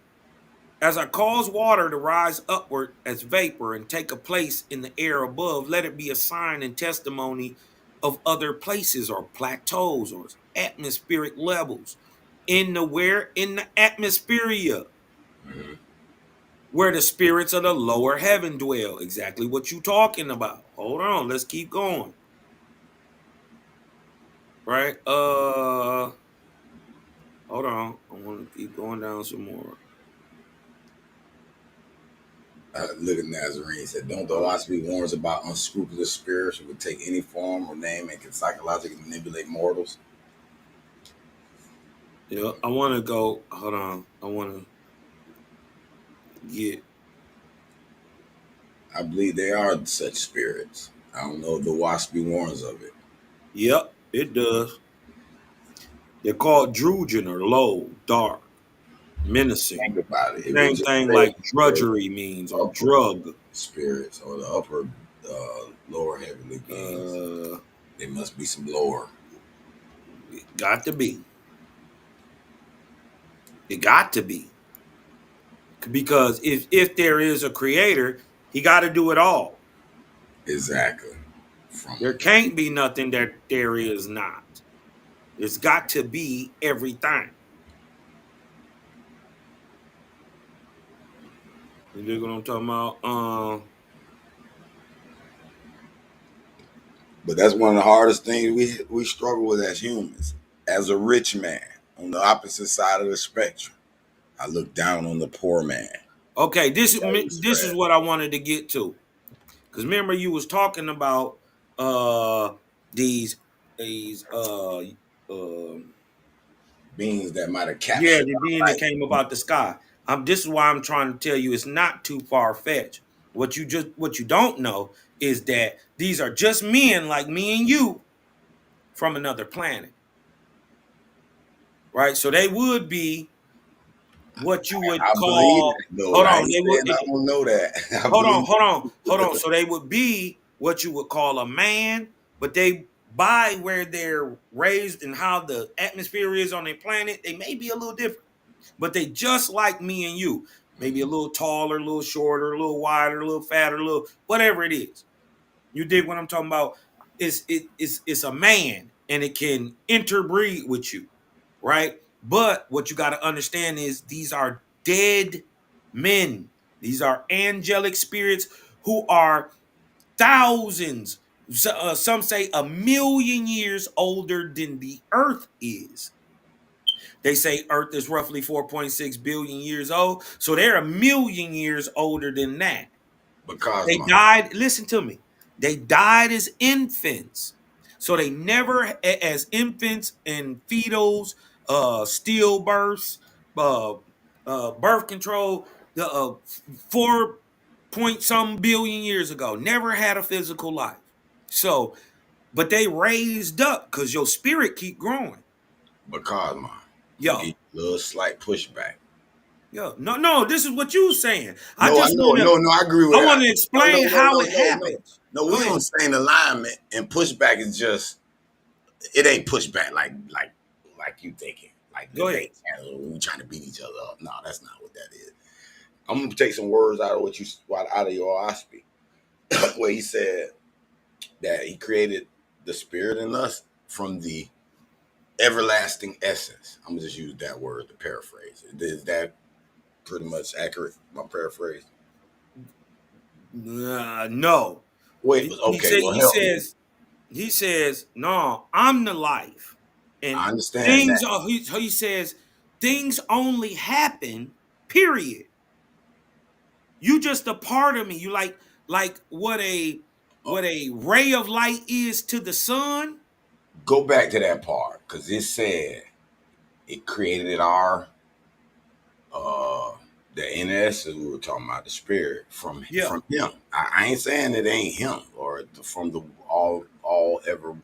Speaker 8: as I cause water to rise upward as vapor and take a place in the air above, let it be a sign and testimony of other places or plateaus or atmospheric levels in the atmosphere where the spirits of the lower heaven dwell. Exactly what you talking about. Hold on, let's keep going. Right? Hold on. I want to keep going down some more.
Speaker 14: Look at Nazarene said, don't the philosophy warns about unscrupulous spirits who would take any form or name and can psychologically manipulate mortals?
Speaker 8: Yeah, I want to go. Hold on. I want to get.
Speaker 14: I believe they are such spirits. I don't know if the Waspy warns of it.
Speaker 8: Yep, it does. They're called Drugen or low, dark, menacing.
Speaker 14: Think about it.
Speaker 8: Same thing like drudgery means or drug.
Speaker 14: Spirits or the upper, lower heavenly beings. They must be some lower.
Speaker 8: Got to be. It got to be. Because if there is a creator, he got to do it all.
Speaker 14: Exactly.
Speaker 8: There can't be nothing that there is not. It's got to be everything. You dig what I'm talking about?
Speaker 14: But that's one of the hardest things we struggle with as humans. As a rich man on the opposite side of the spectrum, I look down on the poor man.
Speaker 8: Okay, this is what I wanted to get to. Because remember you was talking about these
Speaker 14: beings that might have captured.
Speaker 8: Yeah, the being that came about the sky. This is why I'm trying to tell you it's not too far fetched. What you don't know is that these are just men like me and you from another planet. Right? So they would be what you would call. Hold on, they would.
Speaker 14: I don't know that.
Speaker 8: Hold on. So they would be what you would call a man, but they by where they're raised and how the atmosphere is on their planet, they may be a little different. But they just like me and you. Maybe a little taller, a little shorter, a little wider, a little fatter, a little whatever it is. You dig what I'm talking about? It's a man and it can interbreed with you, right? But what you got to understand is these are dead men. These are angelic spirits who are thousands, some say 1,000,000 years older than the earth is. They say Earth is roughly 4.6 billion years old. So they're 1,000,000 years older than that.
Speaker 14: Because
Speaker 8: they died, listen to me, they died as infants. So they never, as infants and fetals, stillbirths, birth control, for point some billion years ago. Never had a physical life. So, but they raised up because your spirit keep growing.
Speaker 14: But Kosmon,
Speaker 8: yo,
Speaker 14: a little slight pushback.
Speaker 8: Yo, no, this is what you saying.
Speaker 14: No, I agree with
Speaker 8: I
Speaker 14: that.
Speaker 8: want to explain how it happens.
Speaker 14: No, we on the same alignment, and pushback is just, it ain't pushback like you thinking. Like debate. We trying to beat each other up. No, that's not what that is. I'm gonna take some words out of your I speak, where he said that he created the spirit in us from the everlasting essence. I'm gonna just use that word to paraphrase. Is that pretty much accurate? My paraphrase?
Speaker 8: No.
Speaker 14: Wait. Okay.
Speaker 8: He says, no, I'm the life, and
Speaker 14: I understand
Speaker 8: things
Speaker 14: that.
Speaker 8: he says things only happen. Period. You just a part of me. You like what a ray of light is to the sun.
Speaker 14: Go back to that part, because it said it created our the NS we were talking about, the spirit from him. I ain't saying it ain't him or from the all ever,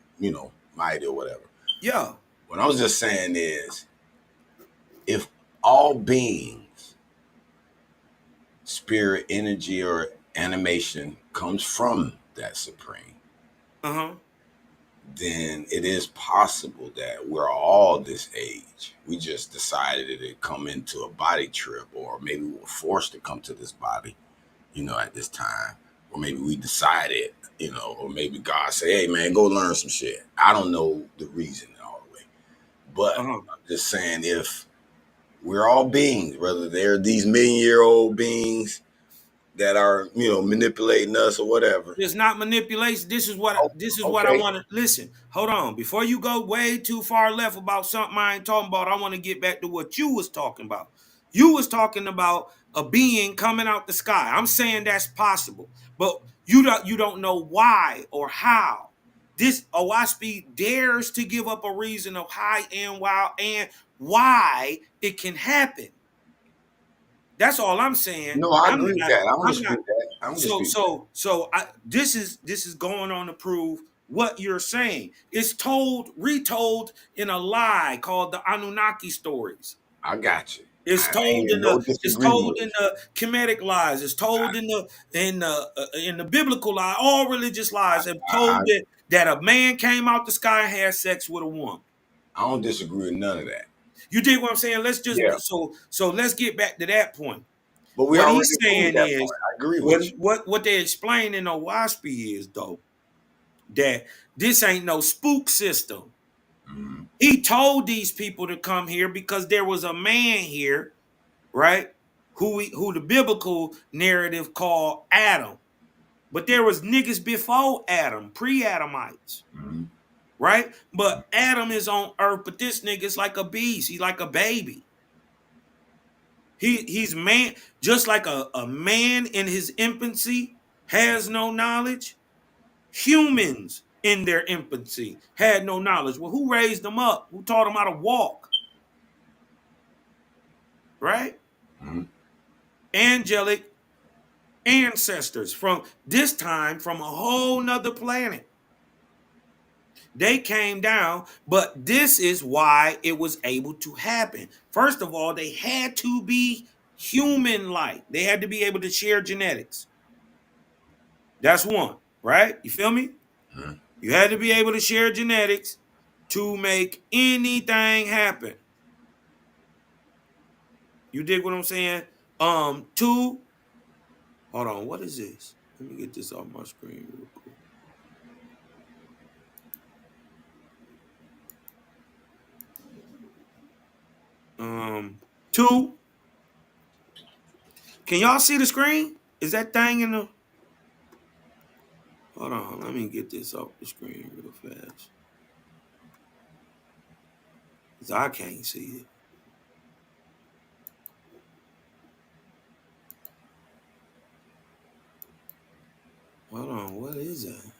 Speaker 14: mighty or whatever.
Speaker 8: Yeah.
Speaker 14: What I was just saying is, if all beings, spirit, energy, or animation comes from that supreme, then it is possible that we're all this age. We just decided to come into a body trip, or maybe we were forced to come to this body, at this time. Or maybe we decided, or maybe God said, hey man, go learn some shit. I don't know the reason all the way. But I'm just saying, if we're all beings, whether they're these million-year-old beings that are, manipulating us or whatever.
Speaker 8: It's not manipulation. This is what I want to listen. Hold on. Before you go way too far left about something I ain't talking about, I want to get back to what you was talking about. You was talking about a being coming out the sky. I'm saying that's possible, but you don't know why or how. This OSP dares to give up a reason of how and why it can happen. That's all I'm saying.
Speaker 14: No, I agree with that. I don't dispute that.
Speaker 8: This is going on to prove what you're saying. It's retold in a lie called the Anunnaki stories.
Speaker 14: I got you.
Speaker 8: It's told in the Kemetic lies. It's told in the biblical lie. All religious lies have told that a man came out the sky and had sex with a woman.
Speaker 14: I don't disagree with none of that.
Speaker 8: You dig what I'm saying? Let's just so let's get back to that point.
Speaker 14: But
Speaker 8: what he's saying is,
Speaker 14: I agree with you.
Speaker 8: What they explain in OWASP is, though, that this ain't no spook system. Mm-hmm. He told these people to come here because there was a man here, right? Who the biblical narrative called Adam. But there was niggas before Adam, pre-Adamites. Mm-hmm. Right? But Adam is on earth, but this nigga's like a beast. He's like a baby. He's man, just like a man in his infancy has no knowledge. Humans in their infancy had no knowledge. Well, who raised them up? Who taught them how to walk? Right? Mm-hmm. Angelic ancestors from this time, from a whole nother planet. They came down, but this is why it was able to happen. First of all, they had to be human-like. They had to be able to share genetics. That's one, right? You feel me? Mm-hmm. You had to be able to share genetics to make anything happen. You dig what I'm saying? Two, hold on, what is this? Let me get this off my screen real quick. Two. Can y'all see the screen? Is that thing in the... Hold on, let me get this off the screen real fast. Because I can't see it. Hold on, what is that?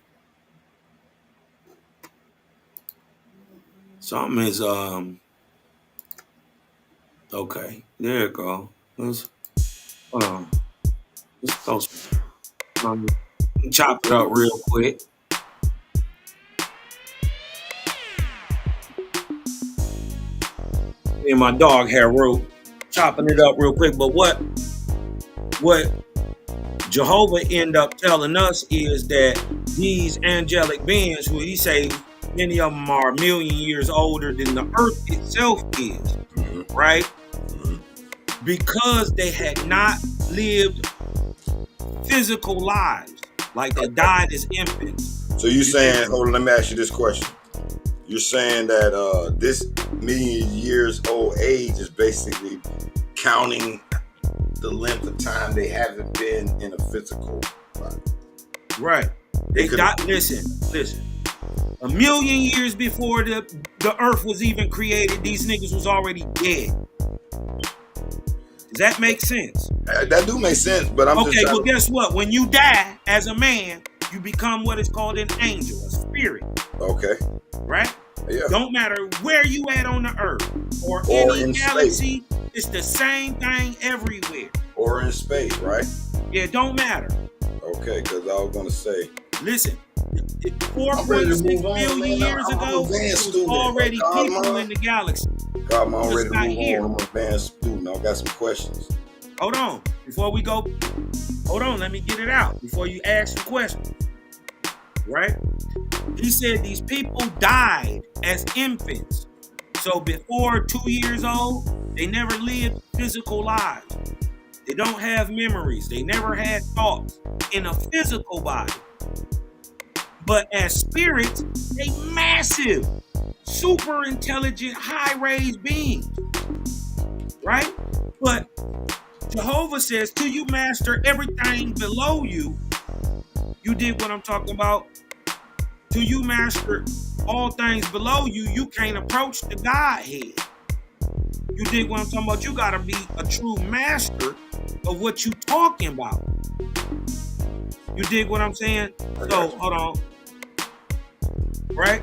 Speaker 8: Something is, okay, there it go. Hold on. Let's close. Chop it up real quick. Me and my dog hair wrote chopping it up real quick. But what Jehovah end up telling us is that these angelic beings, who he say many of them are a million years older than the earth itself is, right? Because they had not lived physical lives, like they died as infants.
Speaker 14: So you're saying, hold on, let me ask you this question. You're saying that this million years old age is basically counting the length of time they haven't been in a physical body.
Speaker 8: Right. They died. Listen. A million years before the earth was even created, these niggas was already dead. Does that make sense?
Speaker 14: That do make sense, but I'm
Speaker 8: okay. Well, guess what? When you die as a man, you become what is called an angel, a spirit.
Speaker 14: Okay.
Speaker 8: Right?
Speaker 14: Yeah.
Speaker 8: Don't matter where you at on the earth or any galaxy, it's the same thing everywhere.
Speaker 14: Or in space, right?
Speaker 8: Yeah, it don't matter.
Speaker 14: Okay, because I was gonna say.
Speaker 8: Listen, 4.6 billion years ago, there was already people in the galaxy.
Speaker 14: God, I'm ready to move on. I'm an advanced student. I got some questions.
Speaker 8: Hold on. Before we go, hold on. Let me get it out before you ask some questions. Right? He said these people died as infants. So before 2 years old, they never lived physical lives. They don't have memories. They never had thoughts in a physical body. But as spirits, they massive, super intelligent, high-raised beings. Right? But Jehovah says, till you master everything below you, you did what I'm talking about. Till you master all things below you, you can't approach the Godhead. You did what I'm talking about. You got to be a true master of what you talking about. You dig what I'm saying? So, hold on. Right?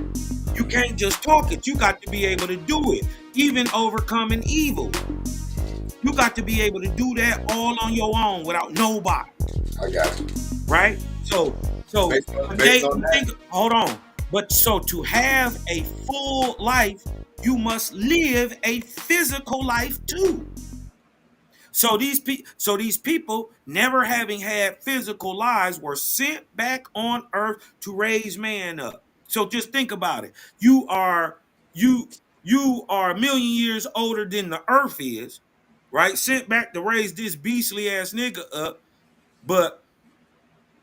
Speaker 8: You can't just talk it. You got to be able to do it. Even overcoming evil. You got to be able to do that all on your own without nobody.
Speaker 14: I got you.
Speaker 8: Right? So hold on. But so to have a full life, you must live a physical life too. So these people, never having had physical lives, were sent back on earth to raise man up. So just think about it. You are a million years older than the earth is, right? Sent back to raise this beastly ass nigga up, but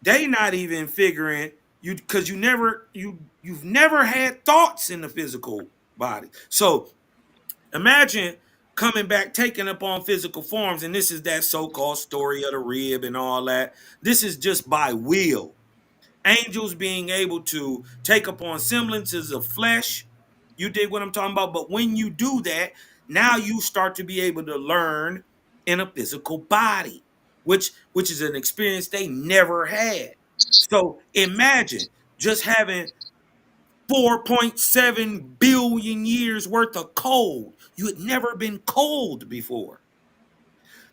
Speaker 8: they not even figuring you, because you've never had thoughts in the physical body. So imagine coming back, taking up on physical forms, and this is that so-called story of the rib and all that. This is just by will. Angels being able to take upon semblances of flesh. You dig what I'm talking about? But when you do that, now you start to be able to learn in a physical body, which is an experience they never had. So imagine just having 4.7 billion years worth of cold. You had never been cold before.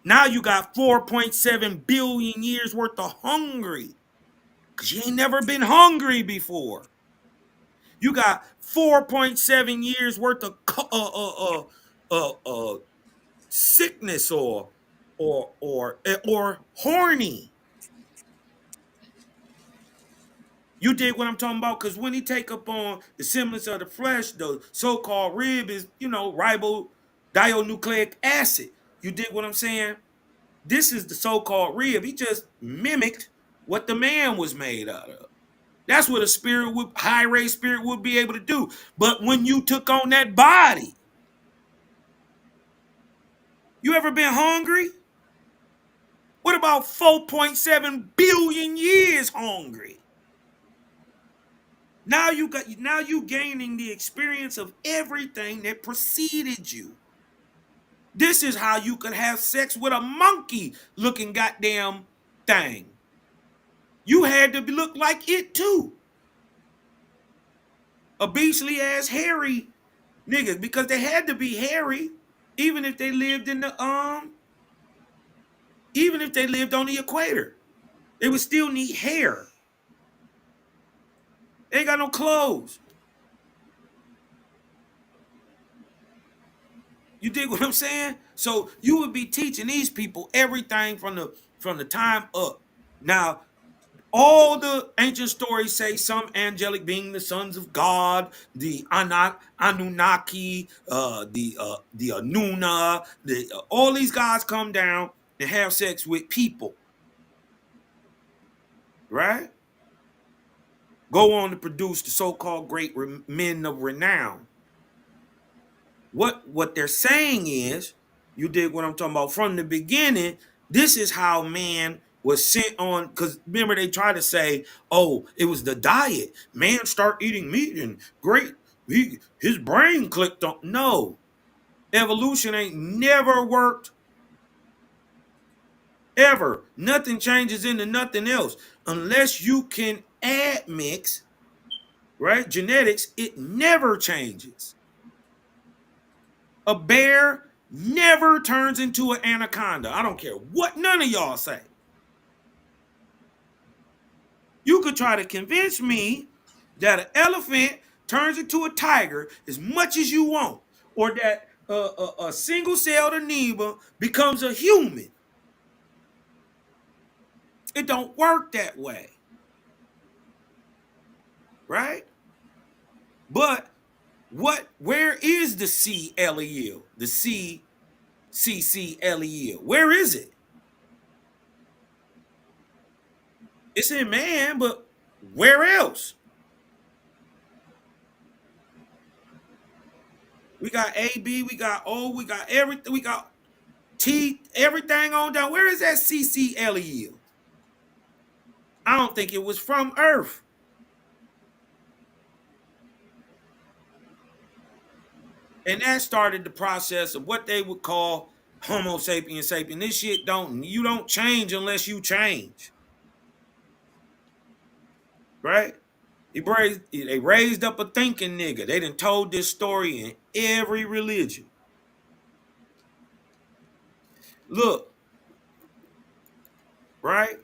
Speaker 8: Now you got 4.7 billion years worth of hungry, because you ain't never been hungry before. You got 4.7 years worth of sickness or horny. You dig what I'm talking about? Because when he take up on the semblance of the flesh, the so-called rib is, ribonucleic acid. You dig what I'm saying? This is the so-called rib. He just mimicked what the man was made out of. That's what a high-raised spirit would be able to do. But when you took on that body, you ever been hungry? What about 4.7 billion years hungry? Now you gaining the experience of everything that preceded you. This is how you could have sex with a monkey looking goddamn thing. You had to look like it too. A beastly ass hairy niggas, because they had to be hairy, even if they lived on the equator. They would still need hair. They ain't got no clothes. You dig what I'm saying? So you would be teaching these people everything from the time up. Now, all the ancient stories say some angelic being the sons of God, the Anunnaki, the Anuna, all these guys come down and have sex with people, right? Go on to produce the so-called great men of renown. What they're saying is, you dig what I'm talking about? From the beginning, this is how man was sent on. Because remember, they try to say, "Oh, it was the diet. Man start eating meat and great. His brain clicked on." No, evolution ain't never worked ever. Nothing changes into nothing else unless you can add mix, right? Genetics, it never changes. A bear never turns into an anaconda. I don't care what none of y'all say. You could try to convince me that an elephant turns into a tiger as much as you want, or that a single-celled amoeba becomes a human. It don't work that way, right? But where is the CLEL? The CCCLEL? Where is it? It's in man, but where else? We got AB, we got O, we got everything, we got T, everything on down. Where is that CCLEL? I don't think it was from Earth. And that started the process of what they would call Homo sapiens sapien. This shit you don't change unless you change. Right? They raised up a thinking nigga. They done told this story in every religion. Look, right?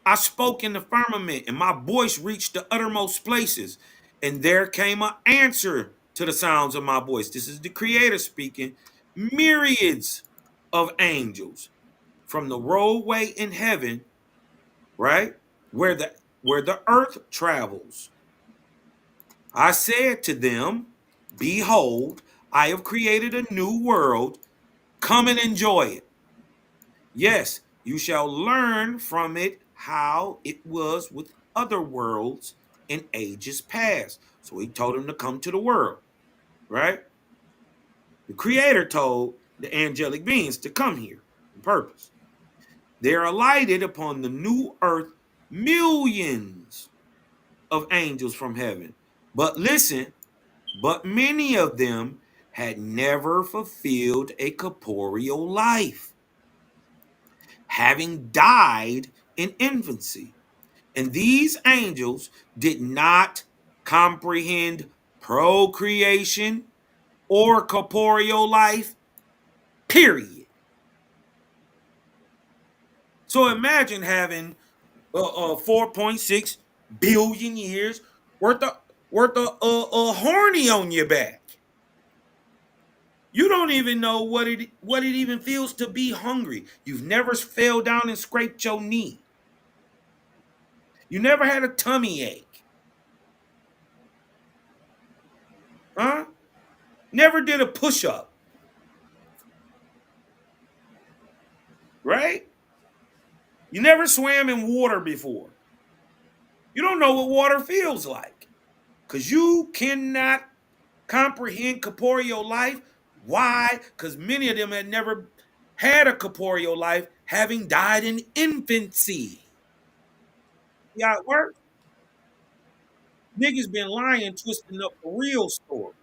Speaker 8: I spoke in the firmament, and my voice reached the uttermost places, and there came an answer to the sounds of my voice. This is the Creator speaking. Myriads of angels from the roadway in heaven, right? Where the earth travels. I said to them, behold, I have created a new world. Come and enjoy it. Yes, you shall learn from it how it was with other worlds in ages past. So he told him to come to the world, right? The Creator told the angelic beings to come here on purpose. There alighted upon the new earth millions of angels from heaven. But listen, but many of them had never fulfilled a corporeal life, having died in infancy. And these angels did not comprehend procreation or corporeal life, period. So imagine having 4.6 billion years worth of horny on your back. You don't even know what it even feels to be hungry. You've never fell down and scraped your knee. You never had a tummy ache. Huh? Never did a push-up. Right? You never swam in water before. You don't know what water feels like. Because you cannot comprehend corporeal life. Why? Because many of them had never had a corporeal life, having died in infancy. See how it works? Niggas been lying, twisting up the real story.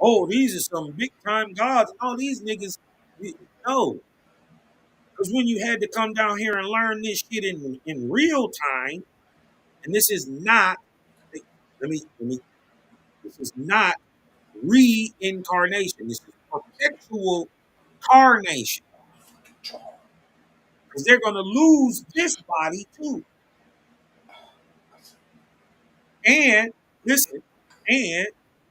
Speaker 8: Oh, these are some big time gods. All these niggas, no. Because when you had to come down here and learn this shit in real time, and this is not, this is not reincarnation. This is perpetual carnation. Because they're going to lose this body too. And listen, and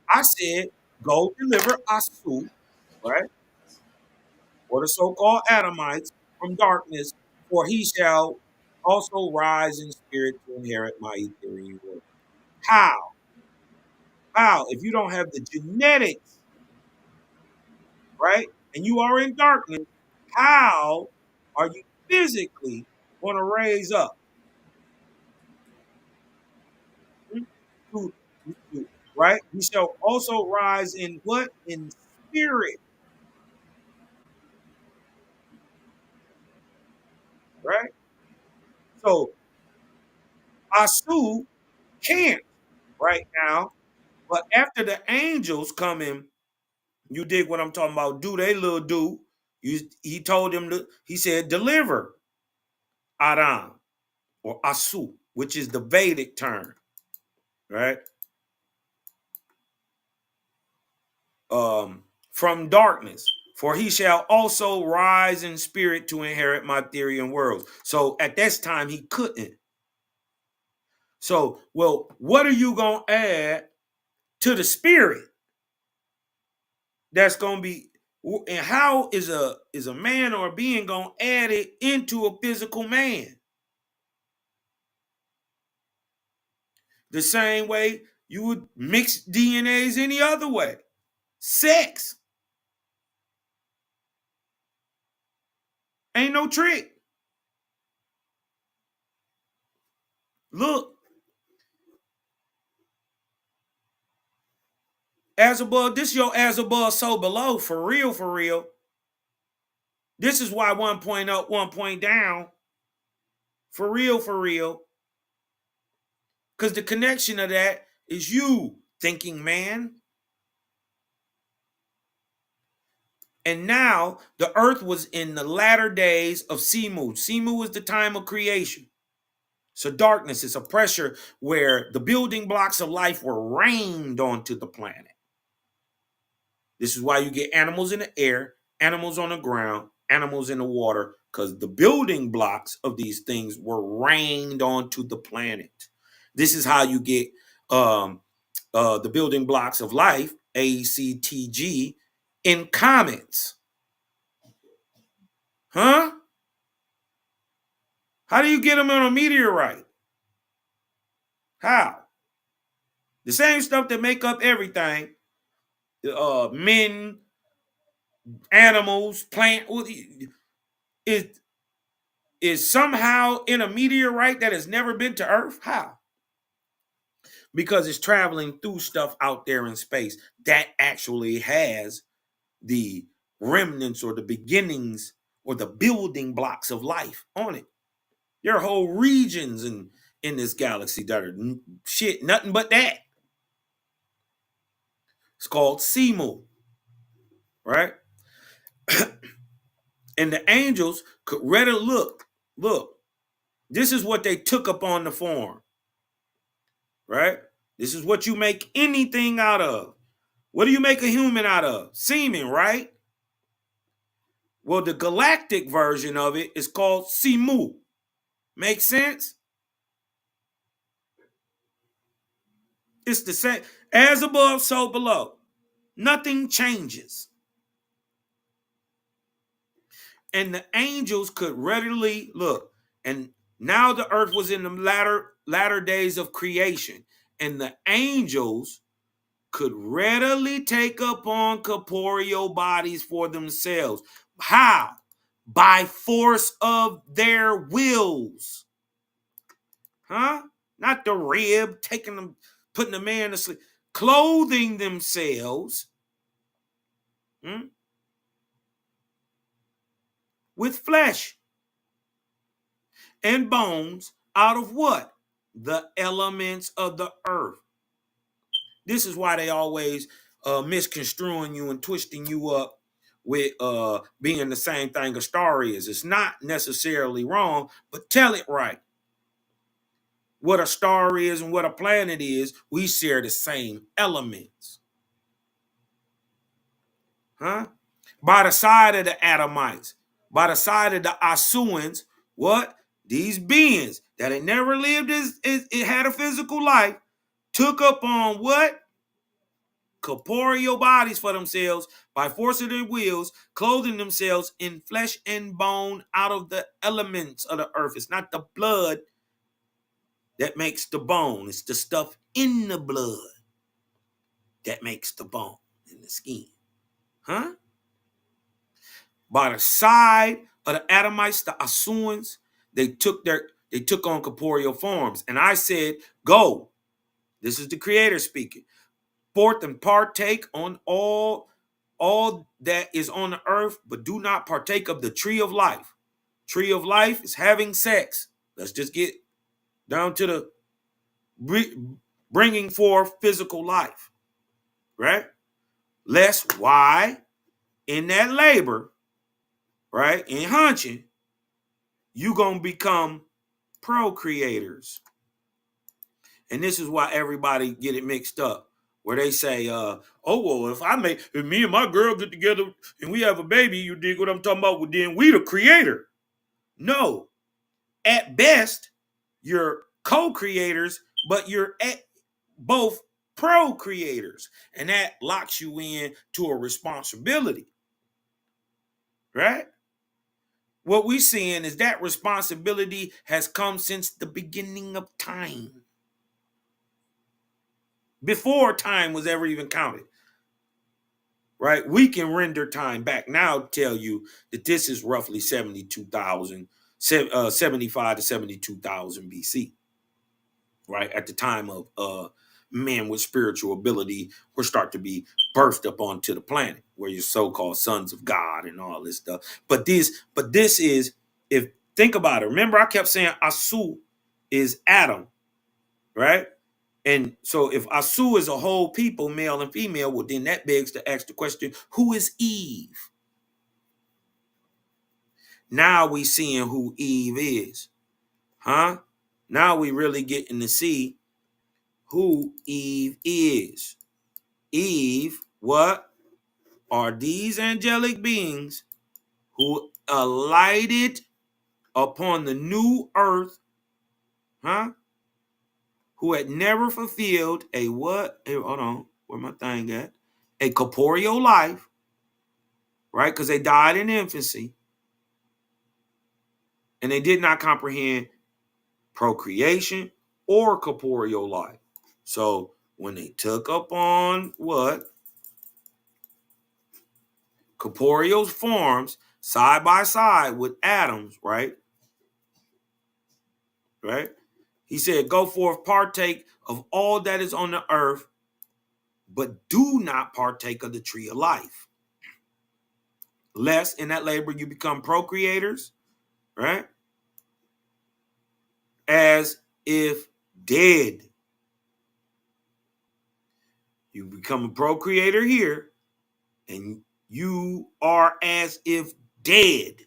Speaker 8: I said, go deliver Asu, right? Or the so-called Adamites from darkness, for he shall also rise in spirit to inherit my Ethereum world. How? How? If you don't have the genetics, right? And you are in darkness, how are you physically going to raise up? Right? We shall also rise in what? In spirit. Right? So Asu can't right now, but after the angels come in, you dig what I'm talking about? Do they little do? He told him he said, deliver Adam or Asu, which is the Vedic term, right? From darkness, for he shall also rise in spirit to inherit my Therian worlds. So at this time, he couldn't. So, well, what are you going to add to the spirit that's going to be, and how is a man or a being going to add it into a physical man? The same way you would mix DNAs any other way. Sex. Ain't no trick. Look. As above, this your as above, so below. For real, for real. This is why 1 point up, 1 point down. For real, for real. Because the connection of that is you thinking man. And now the earth was in the latter days of Simu. Simu is the time of creation. So darkness is a pressure where the building blocks of life were rained onto the planet. This is why you get animals in the air, animals on the ground, animals in the water, because the building blocks of these things were rained onto the planet. This is how you get the building blocks of life, ACTG, in comets. Huh? How do you get them on a meteorite? How? The same stuff that make up everything, men, animals, plant, is somehow in a meteorite that has never been to Earth? How? Because it's traveling through stuff out there in space that actually has the remnants or the beginnings or the building blocks of life on it. There are whole regions in this galaxy that are shit, nothing but that. It's called Simu, right? And the angels could readily look, this is what they took upon the form, right? This is what you make anything out of. What do you make a human out of? Semen, right? Well, the galactic version of it is called Simu. Make sense? It's the same. As above, so below. Nothing changes. And the angels could readily look. And now the earth was in the latter days of creation. And the angels could readily take upon corporeal bodies for themselves. How? By force of their wills. Huh? Not the rib, taking them, putting the man to sleep. Clothing themselves with flesh and bones out of what? The elements of the earth. This is why they always misconstruing you and twisting you up with being the same thing a star is. It's not necessarily wrong, but tell it right. What a star is and what a planet is, we share the same elements. Huh? By the side of the Adamites, by the side of the Asuans, what? These beings that had never lived as it had a physical life took up on what? Corporeal bodies for themselves by force of their wills, clothing themselves in flesh and bone out of the elements of the earth. It's not the blood that makes the bone. It's the stuff in the blood that makes the bone and the skin. Huh? By the side of the Adamites, the Asuans, they took on corporeal forms. And I said, go. This is the Creator speaking. Forth and partake on all that is on the earth, but do not partake of the tree of life. Tree of life is having sex. Let's just get down to the bringing forth physical life, right? Lest why in that labor, right, in hunching, you gonna become procreators. And this is why everybody get it mixed up, where they say, oh, well, if me and my girl get together and we have a baby, you dig what I'm talking about? Well, then we the creator. No, at best, you're co-creators, but you're at both procreators. And that locks you in to a responsibility, right? What we're seeing is that responsibility has come since the beginning of time. Before time was ever even counted, right? We can render time back now, tell you that this is roughly 75 to 72,000 BC, right? At the time of men with spiritual ability will start to be birthed up onto the planet, where you're so-called sons of God and all this stuff. But this is, if think about it, remember I kept saying Asu is Adam, right? And so if Asu is a whole people, male and female, well, then that begs to ask the question, who is Eve? Now we seeing who Eve is. Huh? Now we really getting to see who Eve is. Eve, what? Are these angelic beings who alighted upon the new earth, huh? Who had never fulfilled a what? Hold on, where my thing at? A corporeal life, right? Because they died in infancy. And they did not comprehend procreation or corporeal life. So when they took up on what? Corporeal forms side by side with atoms, right? Right? He said, go forth, partake of all that is on the earth, but do not partake of the tree of life. Lest in that labor you become procreators, right? As if dead. You become a procreator here, and you are as if dead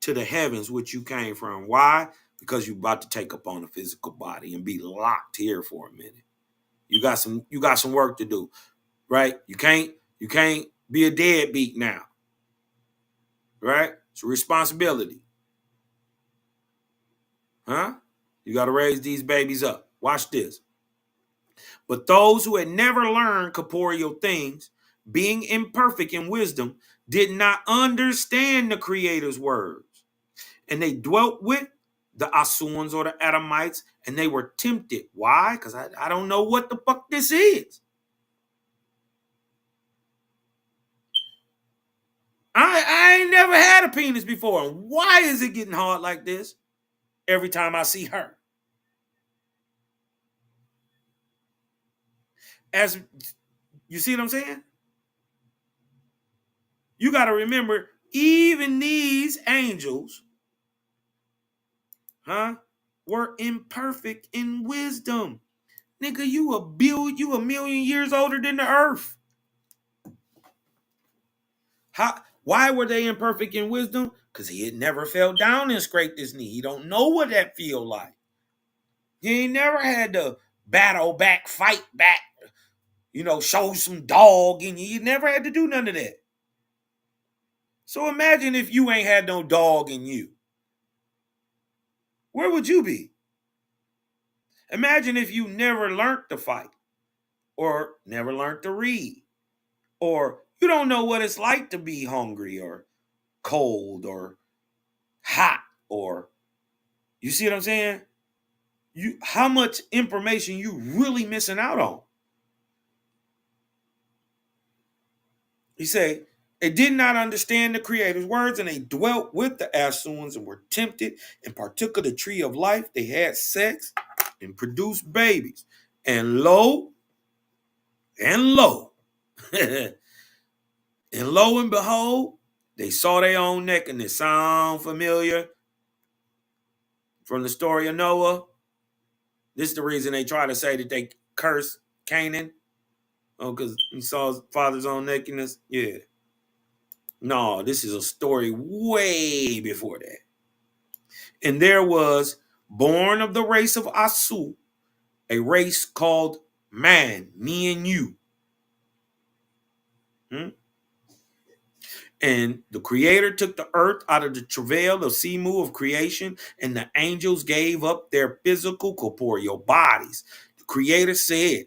Speaker 8: to the heavens which you came from. Why? Because you're about to take up on a physical body and be locked here for a minute. You got some work to do, right? You can't be a deadbeat now, right? It's a responsibility, huh? You got to raise these babies up. Watch this. But those who had never learned corporeal things, being imperfect in wisdom, did not understand the Creator's words. And they dwelt with the Asuans or the Adamites, and they were tempted. Why? Because I don't know what the fuck this is. I ain't never had a penis before. And why is it getting hard like this every time I see her? As you see what I'm saying? You got to remember, even these angels, huh, were imperfect in wisdom. Nigga, you a million years older than the earth. Why were they imperfect in wisdom? Because he had never fell down and scraped his knee. He don't know what that feel like. He ain't never had to battle back, fight back, show some dog in you. He never had to do none of that. So imagine if you ain't had no dog in you. Where would you be? Imagine if you never learned to fight, or never learned to read, or you don't know what it's like to be hungry or cold or hot, or you see what I'm saying? How much information you really missing out on? He said, they did not understand the Creator's words, and they dwelt with the Asuans and were tempted and partook of the tree of life. They had sex and produced babies. And lo, and lo and behold, they saw their own nakedness. Sound familiar from the story of Noah? This is the reason they try to say that they cursed Canaan. Oh, because he saw his father's own nakedness? Yeah. No, this is a story way before that. And there was born of the race of Asu, a race called man, me and you. And the Creator took the earth out of the travail of Simu of creation, and the angels gave up their physical corporeal bodies. The Creator said,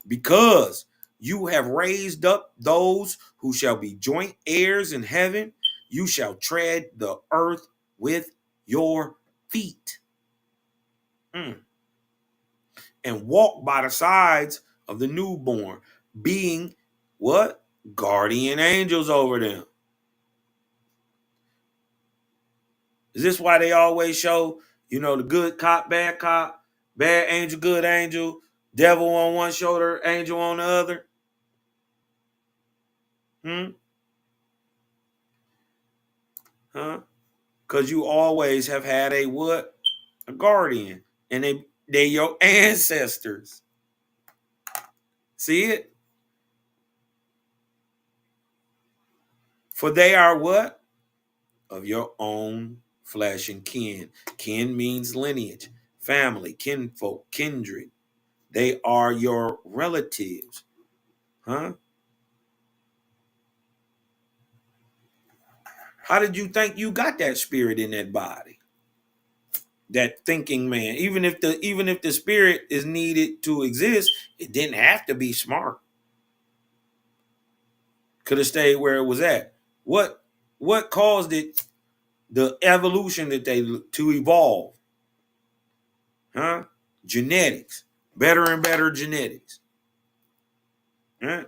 Speaker 8: because you have raised up those who shall be joint heirs in heaven, you shall tread the earth with your feet. And walk by the sides of the newborn, being what? Guardian angels over them. Is this why they always show, the good cop, bad angel, good angel, devil on one shoulder, angel on the other? Because you always have had a what? A guardian. And they your ancestors. See it? For they are what? Of your own flesh and kin. Kin means lineage, family, kinfolk, kindred. They are your relatives. How did you think you got that spirit in that body? That thinking man. Even if the spirit is needed to exist, it didn't have to be smart. Could have stayed where it was at. What caused it, the evolution to evolve? Genetics. Better and better genetics. And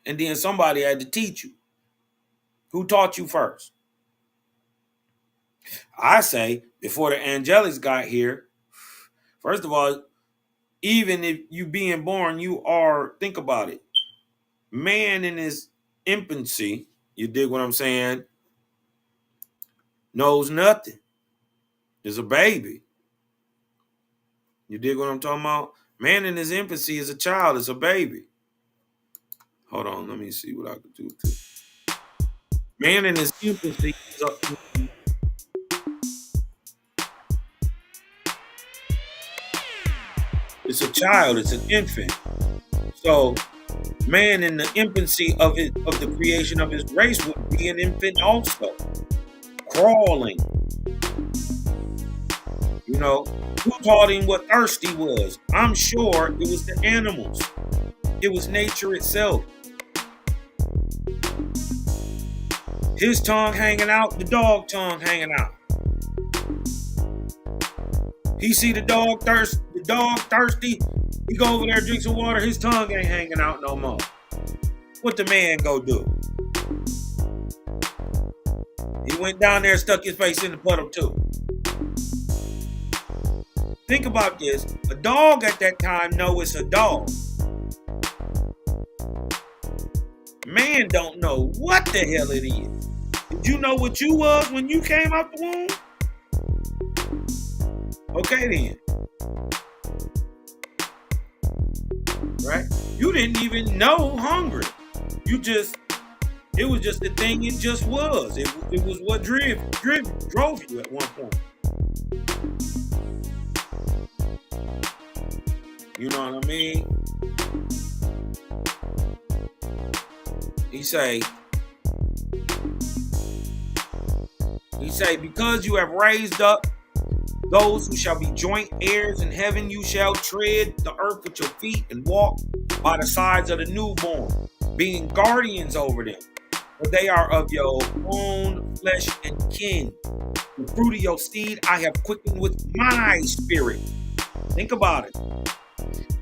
Speaker 8: then somebody had to teach you. Who taught you first? I say, before the angelics got here, first of all, even if you being born, you are, think about it. Man in his infancy, you dig what I'm saying, knows nothing. Is a baby. You dig what I'm talking about? Man in his infancy is a child, is a baby. Hold on, let me see what I can do with this. Man in his infancy is it's a child, it's an infant. So man in the infancy of the creation of his race would be an infant also. Crawling. Who taught him what thirsty was? I'm sure it was the animals. It was nature itself. His tongue hanging out, the dog tongue hanging out. He see the dog thirsty. He go over there, drink some water. His tongue ain't hanging out no more. What the man go do? He went down there and stuck his face in the puddle too. Think about this. A dog at that time know it's a dog. Man don't know what the hell it is. Did you know what you was when you came out the womb? Okay then. Right? You didn't even know hungry. It was just the thing it just was. It was what drove you at one point. You know what I mean? He say, He say, because you have raised up those who shall be joint heirs in heaven, you shall tread the earth with your feet and walk by the sides of the newborn, being guardians over them. For they are of your own flesh and kin. The fruit of your seed I have quickened with my spirit. Think about it.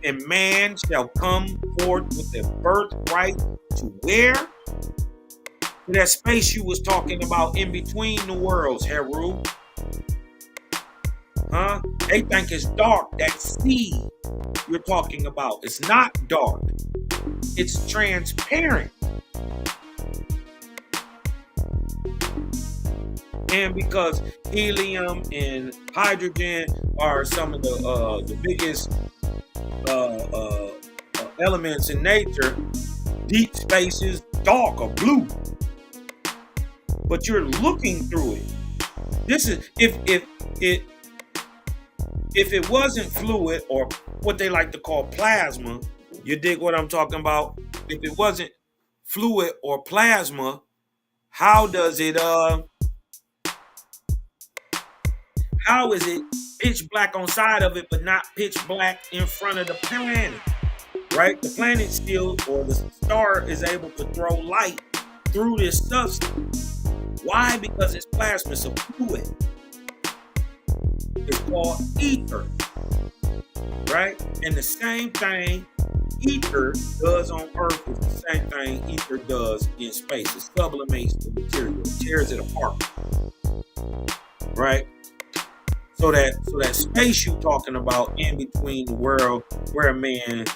Speaker 8: And man shall come forth with a birthright to where? To that space you was talking about in between the worlds, Heru. Huh? They think it's dark. That sea you're talking about. It's not dark. It's transparent. And because helium and hydrogen are some of the biggest elements in nature, deep space is dark or blue. But you're looking through it. This is if it wasn't fluid, or what they like to call plasma, you dig what I'm talking about? If it wasn't fluid or plasma, how is it pitch black on side of it, but not pitch black in front of the planet? Right? The planet still, or the star, is able to throw light through this substance. Why? Because it's plasma, it's a fluid. It's called ether. Right? And the same thing ether does on Earth is the same thing ether does in space. It sublimates the material, it tears it apart. Right? So that space you talking about in between the world where man,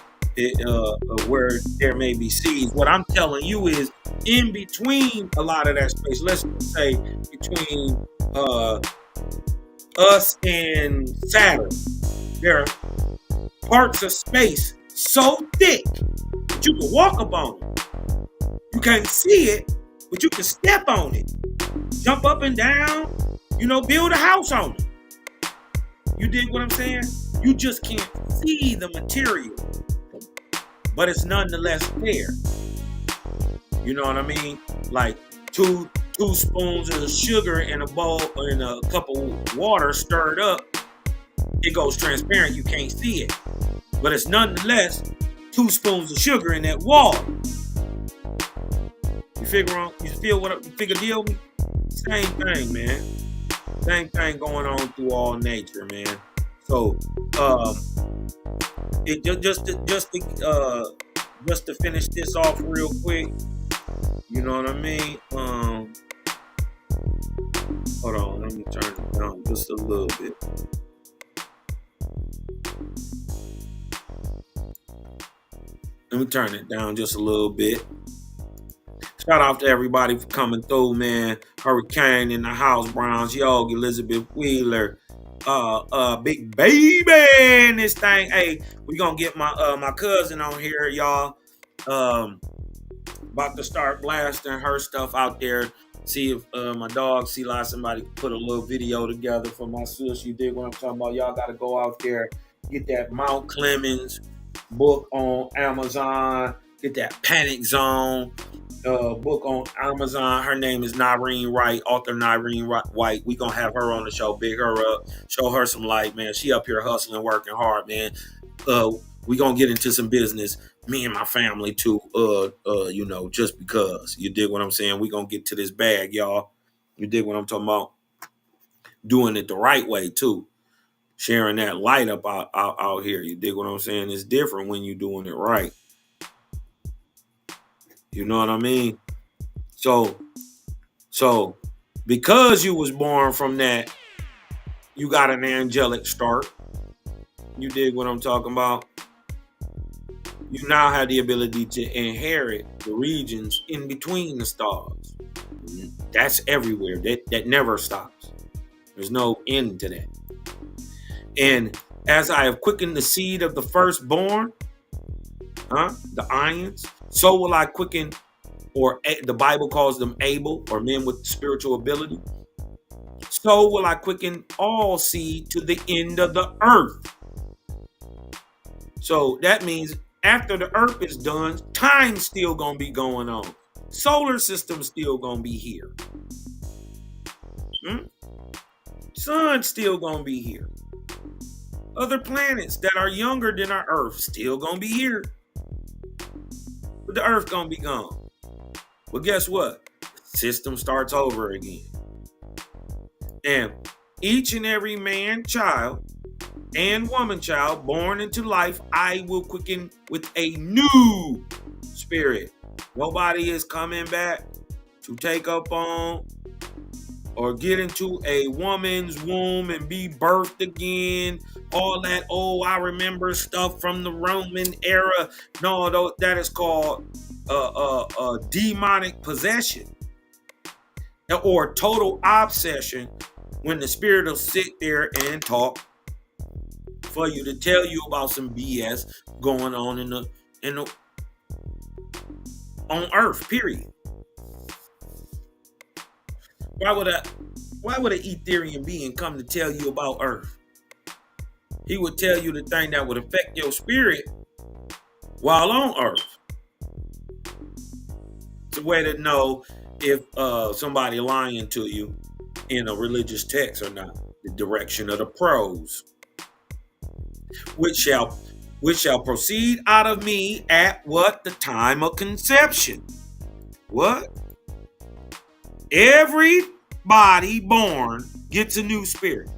Speaker 8: where there may be seeds. What I'm telling you is in between a lot of that space. Let's say between us and Saturn, there are parts of space so thick that you can walk up on it. You can't see it, but you can step on it, jump up and down, build a house on it. You dig what I'm saying? You just can't see the material, but it's nonetheless there. You know what I mean? Like two spoons of sugar in a bowl, in a cup of water stirred up, it goes transparent. You can't see it, but it's nonetheless 2 spoons of sugar in that water. You figure deal with me? Same thing, man. Same thing going on through all nature, man. So, it just to finish this off real quick. You know what I mean? Hold on, let me turn it down just a little bit. Let me turn it down just a little bit. Shout out to everybody for coming through, man. Hurricane in the house, Browns, Yogi, Elizabeth Wheeler, Big Baby in this thing. Hey, we gonna get my cousin on here, y'all. About to start blasting her stuff out there. See if my dog, somebody put a little video together for my sis. You dig what I'm talking about? Y'all gotta go out there, get that Mount Clemens book on Amazon, get that Panic Zone book on Amazon. Her name is Nyreen Wright, author Nyreen White. We gonna have her on the show, big her up, show her some light, man. She up here hustling, working hard, man. We gonna get into some business, me and my family too, just because. You dig what I'm saying? We gonna get to this bag, y'all. You dig what I'm talking about? Doing it the right way too. Sharing that light up out here. You dig what I'm saying? It's different when you doing it right. You know what I mean? So because you was born from that, you got an angelic start. You dig what I'm talking about? You now have the ability to inherit the regions in between the stars. That's everywhere. That never stops. There's no end to that. And as I have quickened the seed of the firstborn, the ions, so will I quicken, or the Bible calls them able, or men with spiritual ability. So will I quicken all seed to the end of the earth. So that means after the earth is done, time's still gonna be going on. Solar system's still gonna be here. Sun's still gonna be here. Other planets that are younger than our Earth still gonna be here. But the Earth gonna be gone. Well, guess what? System starts over again. And each and every man child and woman child born into life, I will quicken with a new spirit. Nobody is coming back to take up on or get into a woman's womb and be birthed again. All that, I remember stuff from the Roman era. No, that is called demonic possession or total obsession, when the spirit will sit there and talk for you to tell you about some BS going on on Earth, period. Why would an Etherian being come to tell you about Earth? He would tell you the thing that would affect your spirit while on Earth. It's a way to know if somebody lying to you in a religious text or not. The direction of the prose, which shall proceed out of me at what? The time of conception. What? Everybody born gets a new spirit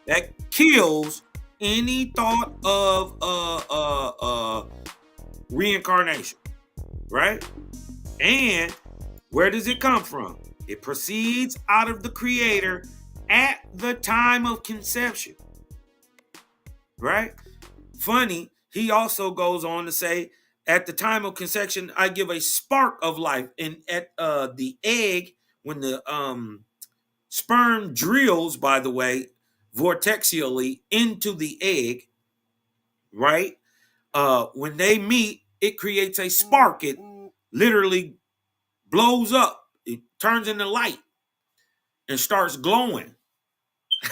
Speaker 8: that kills any thought of reincarnation, right? And where does it come from? It proceeds out of the Creator at the time of conception, right? Funny, he also goes on to say, at the time of conception, I give a spark of life. And at the egg, when the sperm drills, by the way, vortexially into the egg, right? When they meet, it creates a spark. It literally blows up. It turns into light and starts glowing.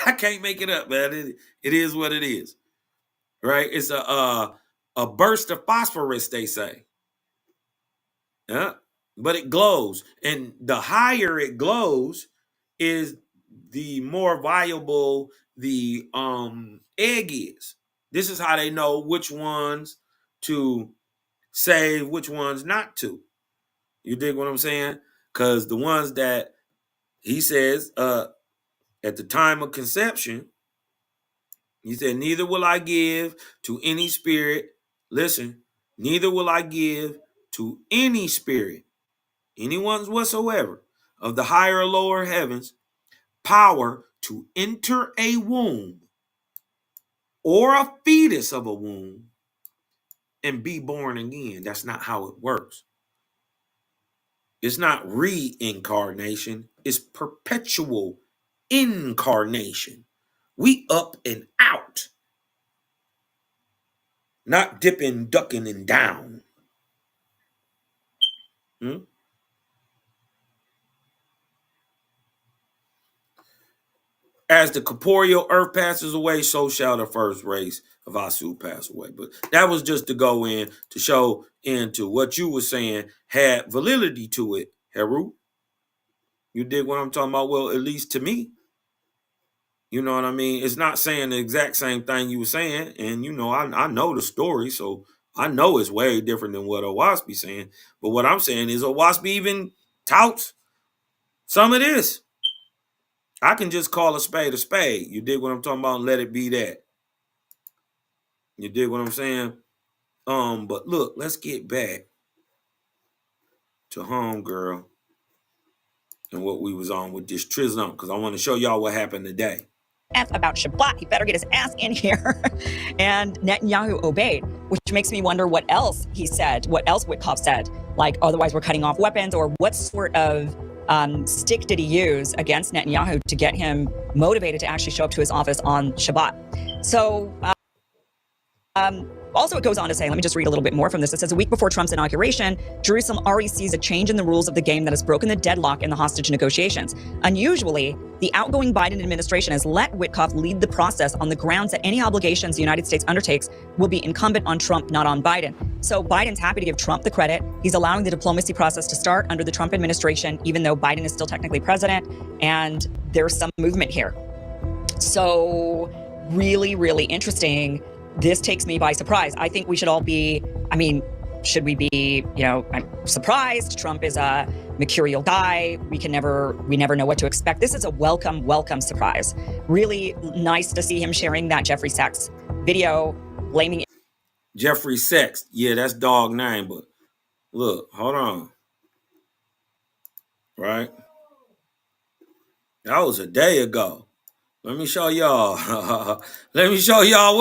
Speaker 8: I can't make it up, man. It is what it is, right? It's a burst of phosphorus, they say. Yeah, but it glows, and the higher it glows, is the more viable the egg is. This is how they know which ones to save, which ones not to. You dig what I'm saying? Because the ones that he says at the time of conception, he said, neither will I give to any spirit. Listen, neither will I give to any spirit, anyone's whatsoever, of the higher or lower heavens, power to enter a womb or a fetus of a womb and be born again. That's not how it works. It's not reincarnation. It's perpetual incarnation. We up and out. Not dipping, ducking, and down. As the corporeal earth passes away, so shall the first race of Asu pass away. But that was just to go in to show into what you were saying had validity to it, Heru. You dig what I'm talking about? Well, at least to me. You know what I mean? It's not saying the exact same thing you were saying. And, you know, I know the story, so I know it's way different than what Owaspi saying. But what I'm saying is Owaspi even touts some of this. I can just call a spade a spade. You dig what I'm talking about? And let it be that. You dig what I'm saying? But look, let's get back to Homegirl and what we was on with this Trism, because I want to show y'all what happened today.
Speaker 10: About Shabbat, he better get his ass in here. And Netanyahu obeyed, which makes me wonder what else he said, what else Witkoff said. Like, otherwise we're cutting off weapons, or what sort of stick did he use against Netanyahu to get him motivated to actually show up to his office on Shabbat? So, also, it goes on to say, let me just read a little bit more from this. It says, a week before Trump's inauguration, Jerusalem already sees a change in the rules of the game that has broken the deadlock in the hostage negotiations. Unusually, the outgoing Biden administration has let Witkoff lead the process on the grounds that any obligations the United States undertakes will be incumbent on Trump, not on Biden. So Biden's happy to give Trump the credit. He's allowing the diplomacy process to start under the Trump administration, even though Biden is still technically president. And there's some movement here. So really, really interesting. This takes me by surprise. I think we should all be, I mean, should we be, I'm surprised? Trump is a mercurial guy. We never know what to expect. This is a welcome surprise. Really nice to see him sharing that Jeffrey Sachs video, blaming
Speaker 8: Jeffrey Sachs. Yeah, that's dog name, but look, hold on. Right? That was a day ago. Let me show y'all. Let me show y'all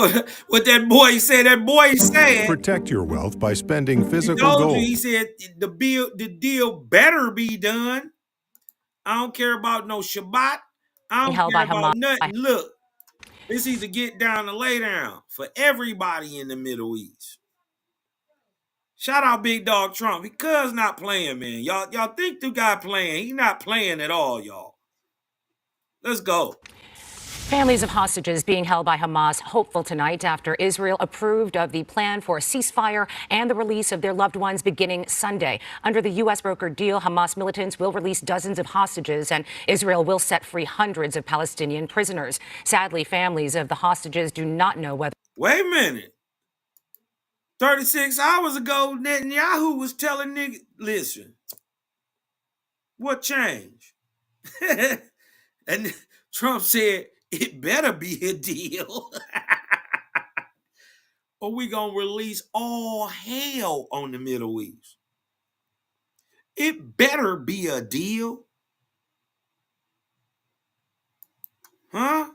Speaker 8: what that boy said. That boy said,
Speaker 15: protect your wealth by spending physical
Speaker 8: told
Speaker 15: gold.
Speaker 8: you, he said the deal better be done. I don't care about no Shabbat. I don't care about nothing. Look, this is a get down and lay down for everybody in the Middle East. Shout out Big Dog Trump. Because not playing, man. Y'all think the guy playing. He not playing at all, y'all. Let's go.
Speaker 16: Families of hostages being held by Hamas hopeful tonight after Israel approved of the plan for a ceasefire and the release of their loved ones beginning Sunday. Under the U.S. brokered deal, Hamas militants will release dozens of hostages and Israel will set free hundreds of Palestinian prisoners. Sadly, families of the hostages do not know whether...
Speaker 8: Wait a minute. 36 hours ago, Netanyahu was telling niggas, listen, what changed? And Trump said, it better be a deal. Or we gonna release all hell on the Middle East. It better be a deal. Huh?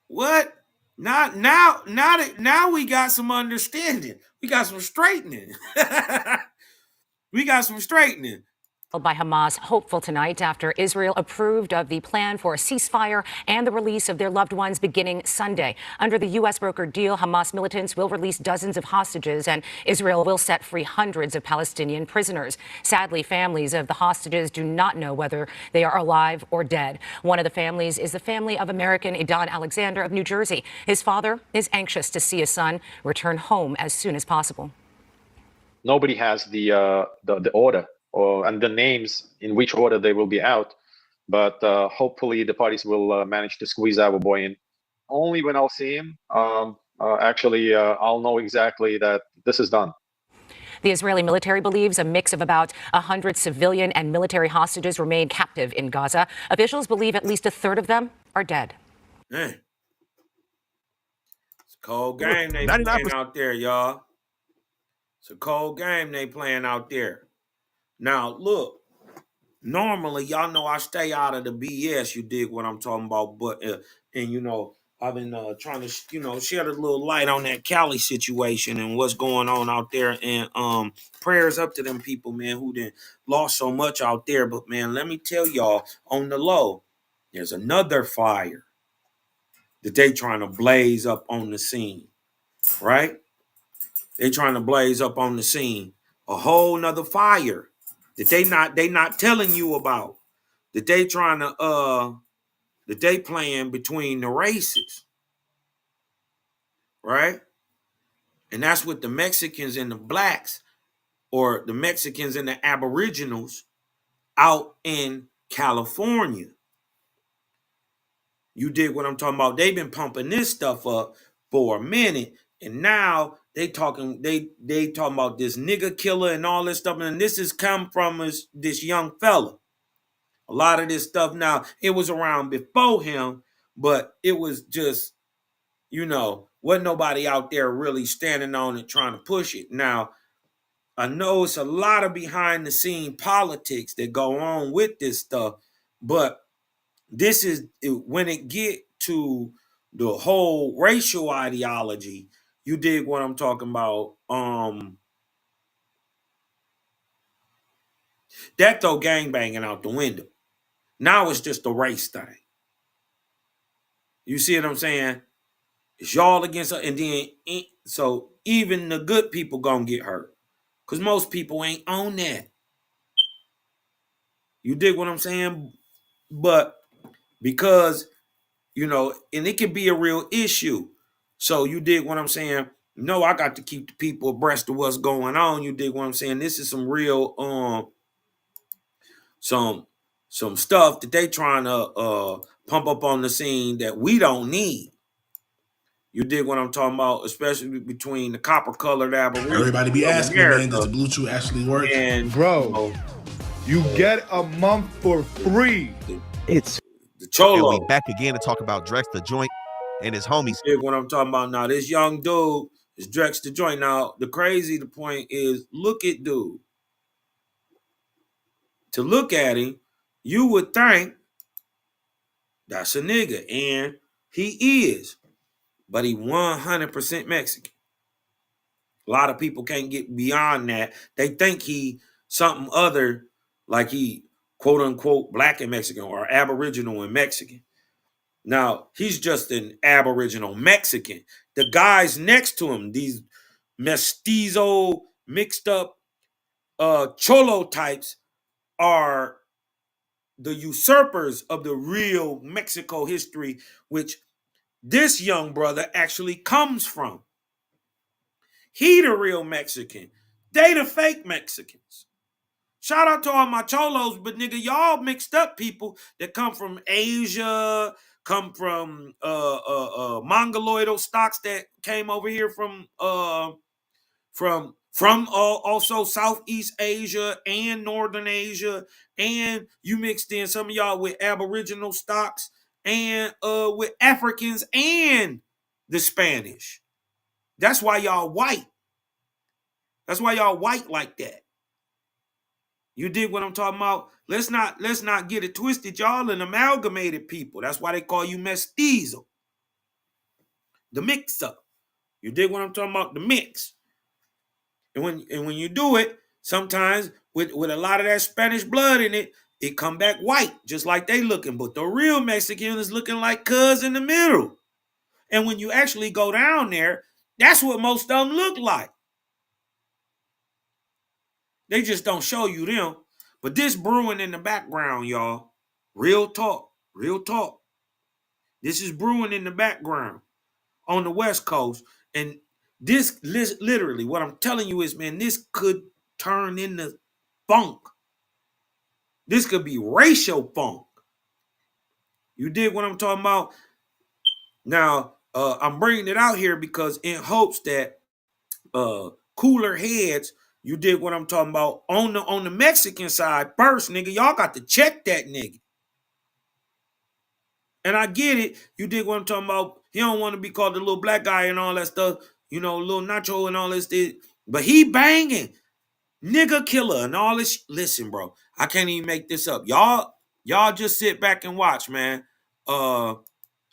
Speaker 8: What? Now we got some understanding. We got some straightening. We got some straightening.
Speaker 16: By Hamas hopeful tonight after Israel approved of the plan for a ceasefire and the release of their loved ones beginning Sunday. Under the U.S. brokered deal, Hamas militants will release dozens of hostages and Israel will set free hundreds of Palestinian prisoners. Sadly, families of the hostages do not know whether they are alive or dead. One of the families is the family of American Idan Alexander of New Jersey. His father is anxious to see his son return home as soon as possible.
Speaker 17: Nobody has the order and the names in which order they will be out. But hopefully the parties will manage to squeeze our boy in. Only when I'll see him, I'll know exactly that this is done.
Speaker 16: The Israeli military believes a mix of about 100 civilian and military hostages remain captive in Gaza. Officials believe at least a third of them are dead.
Speaker 8: Hey. It's a cold game they playing out there, y'all. It's a cold game they playing out there. Now, look, normally, y'all know I stay out of the BS, you dig what I'm talking about, but, I've been trying to, shed a little light on that Cali situation and what's going on out there, and prayers up to them people, man, who done lost so much out there, but, man, let me tell y'all, on the low, there's another fire that they trying to blaze up on the scene, right? They trying to blaze up on the scene, a whole nother fire that they not telling you about, that they trying to that they playing between the races, right? And that's what the Mexicans and the blacks, or the Mexicans and the Aboriginals out in California. You dig what I'm talking about? They've been pumping this stuff up for a minute, and now they talking about this nigga killer and all this stuff, and this has come from this young fella. A lot of this stuff now, it was around before him, but it was just, wasn't nobody out there really standing on it trying to push it. Now, I know it's a lot of behind the scene politics that go on with this stuff, but this is when it get to the whole racial ideology, you dig what I'm talking about? That throw gangbanging out the window. Now it's just a race thing. You see what I'm saying? It's y'all against her, and then so even the good people gonna get hurt, because most people ain't on that. You dig what I'm saying? But because and it can be a real issue. So you dig what I'm saying? No, I got to keep the people abreast of what's going on. You dig what I'm saying? This is some real some stuff that they trying to pump up on the scene that we don't need. You dig what I'm talking about? Especially between the copper-colored Aborigines.
Speaker 18: Everybody be
Speaker 8: of
Speaker 18: asking me, man, does
Speaker 8: America
Speaker 18: the Bluetooth actually work?
Speaker 8: and
Speaker 19: Bro, you get a month for free.
Speaker 20: It's
Speaker 8: the Cholo.
Speaker 20: And we back again to talk about Drex the Joint and his homies.
Speaker 8: You dig what I'm talking about now? This young dude is Drex the Joint. Now, the point is, look at dude. To look at him, you would think that's a nigga, and he is, but he 100% Mexican. A lot of people can't get beyond that. They think he something other, like he quote unquote black and Mexican or Aboriginal and Mexican. Now, he's just an Aboriginal Mexican. The guys next to him, these mestizo mixed up cholo types, are the usurpers of the real Mexico history, which this young brother actually comes from. He the real Mexican. They the fake Mexicans. Shout out to all my cholos, but nigga, y'all mixed up people that come from Asia, come from mongoloidal stocks that came over here from also Southeast Asia and Northern Asia, and you mixed in some of y'all with Aboriginal stocks and with Africans and the Spanish. That's why y'all white. That's why y'all white like that. You dig what I'm talking about? Let's not get it twisted. Y'all an amalgamated people. That's why they call you mestizo. The mix up. You dig what I'm talking about? The mix. And when you do it, sometimes with a lot of that Spanish blood in it, it come back white, just like they looking. But the real Mexican is looking like cuz in the middle. And when you actually go down there, that's what most of them look like. They just don't show you them. But this brewing in the background, y'all. Real talk. Real talk. This is brewing in the background on the West Coast. And this literally, what I'm telling you is, man, this could turn into funk. This could be racial funk. You dig what I'm talking about? Now, I'm bringing it out here because in hopes that cooler heads, you dig what I'm talking about, on the Mexican side first, nigga, y'all got to check that nigga. And I get it. You dig what I'm talking about? He don't want to be called the little black guy and all that stuff, you know, little nacho and all this. But he banging. Nigga killer and all this. Listen, bro, I can't even make this up. Y'all just sit back and watch, man. Hold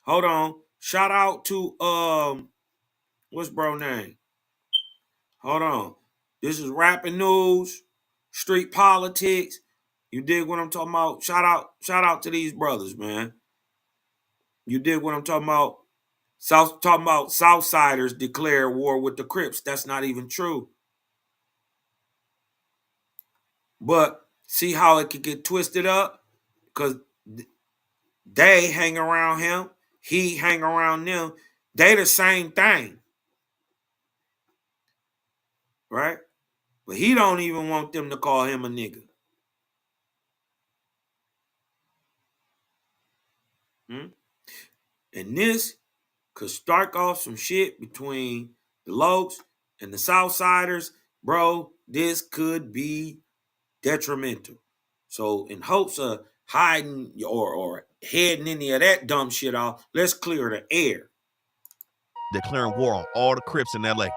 Speaker 8: on. Shout out to what's bro name? Hold on. This is rapping news, street politics. You dig what I'm talking about? Shout out to these brothers, man. You dig what I'm talking about? Southsiders declare war with the Crips. That's not even true. But see how it could get twisted up? Because they hang around him. He hang around them. They the same thing. Right? But he don't even want them to call him a nigga. And this could start off some shit between the Lokes and the Southsiders. Bro, this could be detrimental. So in hopes of hiding or heading any of that dumb shit off, let's clear the air.
Speaker 20: Declaring war on all the Crips in LA.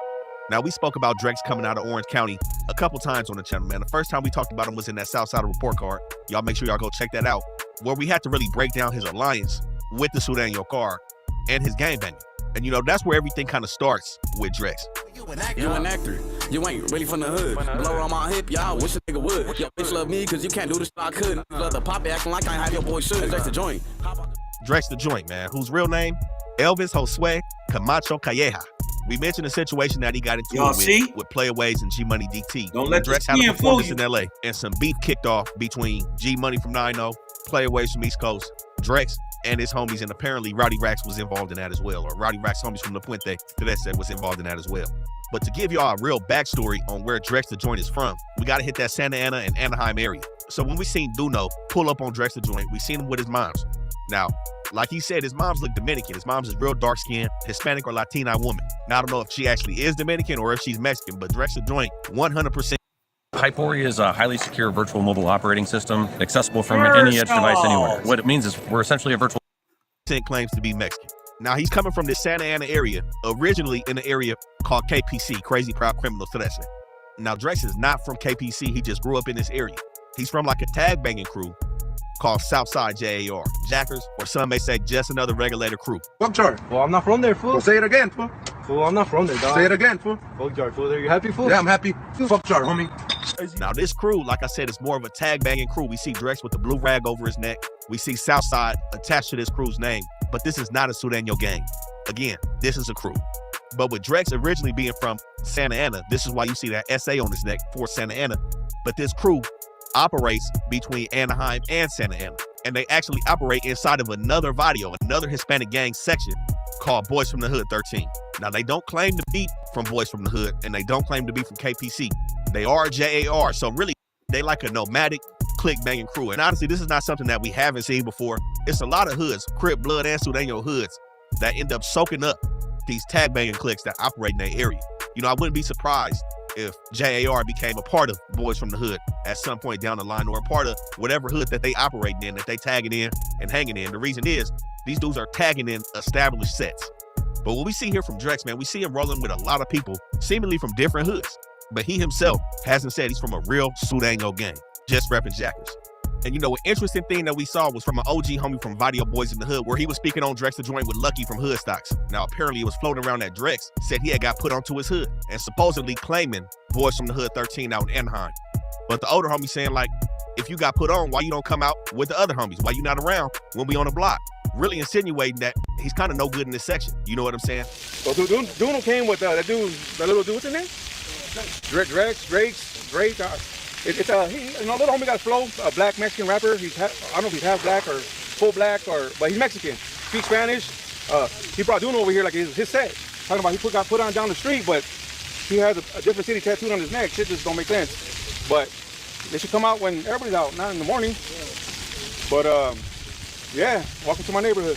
Speaker 20: Now, we spoke about Drex coming out of Orange County a couple times on the channel, man. The first time we talked about him was in that Southside report card. Y'all make sure y'all go check that out, where we had to really break down his alliance with the Sudan Yokar and his gangbanging. And, you know, that's where everything kind of starts with Drex.
Speaker 21: You an actor. You ain't really from the hood. Blow on my hip, y'all wish a nigga would. Your bitch love me because you can't do the shit I could. Love the pop acting like I ain't have your boy should. Drex the Joint.
Speaker 20: Drex the Joint, man, whose real name, Elvis Josue Camacho Calleja. We mentioned the situation that he got into with Playaways and G Money DT.
Speaker 8: Don't let
Speaker 20: Drex had a performance in LA, and some beef kicked off between G Money from 9-0, Playaways from East Coast, Drex and his homies, and apparently Rowdy Rax was involved in that as well, or Rowdy Rax homies from La Puente that said was involved in that as well. But to give y'all a real backstory on where Drex the Joint is from, we got to hit that Santa Ana and Anaheim area. So when we seen Duno pull up on Drex the Joint, we seen him with his moms. Now, like he said, his moms look Dominican. His mom's is real dark-skinned, Hispanic or Latina woman. Now, I don't know if she actually is Dominican or if she's Mexican, but Drex the Joint, 100%.
Speaker 18: Pipori is a highly secure virtual mobile operating system, accessible from any edge device anywhere. What it means is we're essentially a virtual
Speaker 20: claims to be Mexican. Now, he's coming from the Santa Ana area, originally in an area called KPC, Crazy Proud Criminals, to that shit. Now, Drex is not from KPC. He just grew up in this area. He's from like a tag banging crew called Southside JAR, Jackers, or some may say just another regulator crew.
Speaker 22: Fuck Jar. Well, I'm not from there, fool. Well, say it again, fool. Fool, I'm not from there, dog. Say it again, fool. Fuck Jar, fool. Are you happy, fool? Yeah, I'm happy. Fuck Jar, homie.
Speaker 20: Now, this crew, like I said, is more of a tag banging crew. We see Drex with the blue rag over his neck. We see Southside attached to this crew's name, but this is not a Sureño gang. Again, this is a crew. But with Drex originally being from Santa Ana, this is why you see that SA on his neck for Santa Ana. But this crew operates between Anaheim and Santa Ana. And they actually operate inside of another barrio, another Hispanic gang section called Boys from the Hood 13. Now, they don't claim to be from Boys from the Hood, and they don't claim to be from KPC. They are JAR, so really, they like a nomadic, click-banging crew. And honestly, this is not something that we haven't seen before. It's a lot of hoods, Crip, Blood, and Sureño hoods, that end up soaking up these tag-banging cliques that operate in their area. You know, I wouldn't be surprised if JAR became a part of Boys from the Hood at some point down the line, or a part of whatever hood that they operate in, that they tagging in and hanging in. The reason is, these dudes are tagging in established sets. But what we see here from Drex, man, we see him rolling with a lot of people, seemingly from different hoods. But he himself hasn't said he's from a real Sureño gang, just repping Jackers. And you know, an interesting thing that we saw was from an OG homie from Video Boys in the Hood, where he was speaking on Drex the Joint with Lucky from Hood Stocks. Now, apparently it was floating around that Drex said he had got put onto his hood, and supposedly claiming Boys from the Hood 13 out in Anaheim. But the older homie saying, like, if you got put on, why you don't come out with the other homies? Why you not around when we on the block? Really insinuating that he's kind of no good in this section. You know what I'm saying?
Speaker 22: Well, Duno came with that dude, that little dude, what's his name? Drex, Drake. It's a little homie got a flow, a black Mexican rapper. I don't know if he's half black or full black, but he's Mexican. Speaks Spanish. He brought Duno over here like his set. Talking about he got put on down the street, but he has a different city tattooed on his neck. Shit just don't make sense. But they should come out when everybody's out, not in the morning. But yeah, welcome to my neighborhood.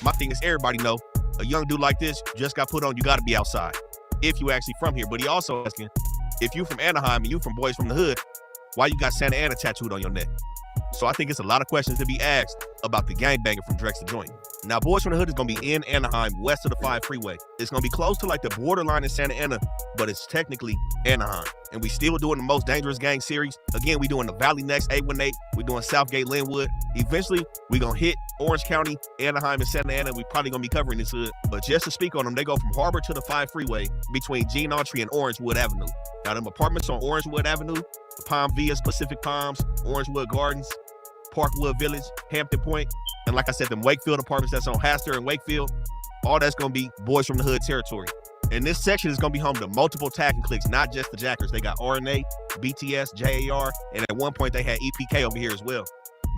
Speaker 20: My thing is, everybody know a young dude like this just got put on. You got to be outside if you actually from here. But he also asking, if you from Anaheim and you from Boys from the Hood, why you got Santa Ana tattooed on your neck? So I think it's a lot of questions to be asked about the gangbanger from Drex the Joint. Now, Boys from the Hood is going to be in Anaheim, west of the 5 freeway. It's going to be close to like the borderline in Santa Ana, but it's technically Anaheim. And we still doing the Most Dangerous Gang series. Again, we doing the Valley next, 818. We doing Southgate, Linwood. Eventually, we going to hit Orange County, Anaheim, and Santa Ana. We probably going to be covering this hood. But just to speak on them, they go from Harbor to the 5 freeway between Gene Autry and Orangewood Avenue. Now, them apartments on Orangewood Avenue, Palm Villas, Pacific Palms, Orangewood Gardens, Parkwood Village, Hampton Point, and like I said, them Wakefield apartments that's on Haster and Wakefield, all that's going to be Boys from the Hood territory. And this section is going to be home to multiple tagging cliques, not just the Jackers. They got RNA, BTS, JAR, and at one point they had EPK over here as well.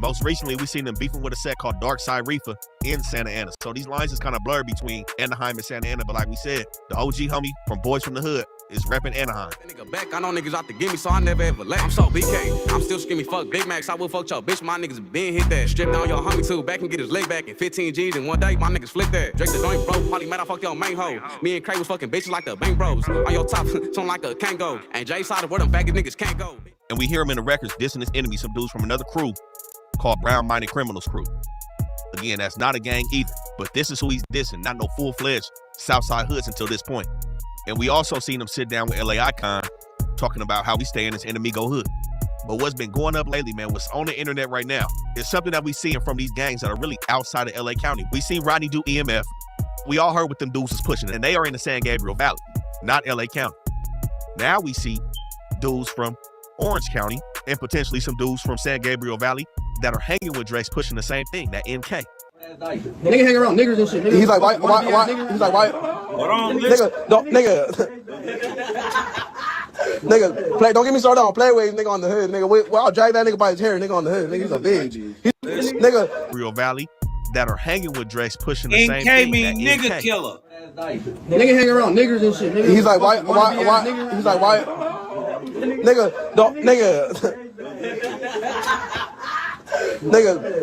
Speaker 20: Most recently, we seen them beefing with a set called Dark Side Reefer in Santa Ana. So these lines is kind of blurred between Anaheim and Santa Ana, but like we said, the OG homie from Boys from the Hood is repping Anaheim.
Speaker 21: Nigga back, I know niggas out to give me, so I never ever let. I'm so BK, I'm still screaming fuck Big Macs. I will fuck y'all, bitch. My niggas been hit that. Strip down your homie too, back and get his leg back in 15 G's in one day. My niggas flick that. Drake the joint bro, probably mad I fuck your main hoe. Me and Cray was fucking bitches like the Bang Bros. On your top, sound like a Kango. And Jay side of where them faggot niggas can't go.
Speaker 20: And we hear him in the records dissing his enemy, some dudes from another crew called Brown Minded Criminals Crew. Again, that's not a gang either, but this is who he's dissing, not no full-fledged Southside hoods until this point. And we also seen him sit down with LA Icon talking about how we stay in this Enemigo hood. But what's been going up lately, man, what's on the internet right now is something that we seeing from these gangs that are really outside of LA County. We seen Rodney do EMF. We all heard what them dudes was pushing, and they are in the San Gabriel Valley, not LA County. Now we see dudes from Orange County and potentially some dudes from San Gabriel Valley that are hanging with Drex pushing the same thing, that MK.
Speaker 22: Nigga hang around niggers and shit. Nigga. He's like, why? He's like, why?
Speaker 8: Hold on,
Speaker 22: nigga, play. Don't get me started on playways, nigga on the hood, nigga. I'll drag that nigga by his hair, nigga on the hood, nigga. He's a bitch. Nigga.
Speaker 20: Real Valley, that are hanging with Drex pushing the same
Speaker 8: NK
Speaker 20: thing.
Speaker 8: mean
Speaker 20: that
Speaker 8: nigga killer.
Speaker 1: Nigga hang around niggers and shit. Nigga, he's like, why? He's like, why? Nigga, don't, nigga,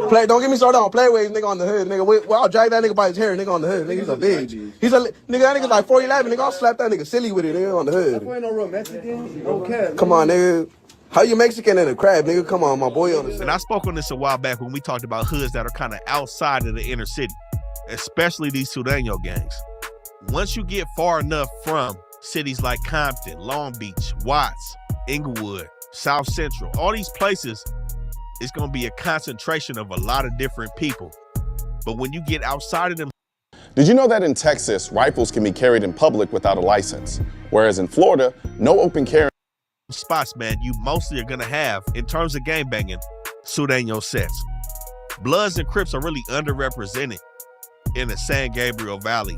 Speaker 1: play. Don't get me started on play with nigga on the hood. Nigga, I'll drag that nigga by his hair. Nigga on the hood. Nigga, he's a bitch. He's a nigga. That nigga's like 4'11". Nigga, I'll slap that nigga silly with it. Nigga on the hood. Ain't no real Mexican. No cap. Come on, nigga. How you Mexican in a crab, nigga? Come on, my boy on the.
Speaker 20: And I spoke on this a while back when we talked about hoods that are kind of outside of the inner city, especially these Sureño gangs. Once you get far enough from cities like Compton, Long Beach, Watts, Inglewood, South Central, all these places, it's going to be a concentration of a lot of different people. But when you get outside of them.
Speaker 4: Did you know that in Texas, rifles can be carried in public without a license? Whereas in Florida, no open carry
Speaker 20: spots, man, you mostly are going to have, in terms of gangbanging, Sureño sets. Bloods and Crips are really underrepresented in the San Gabriel Valley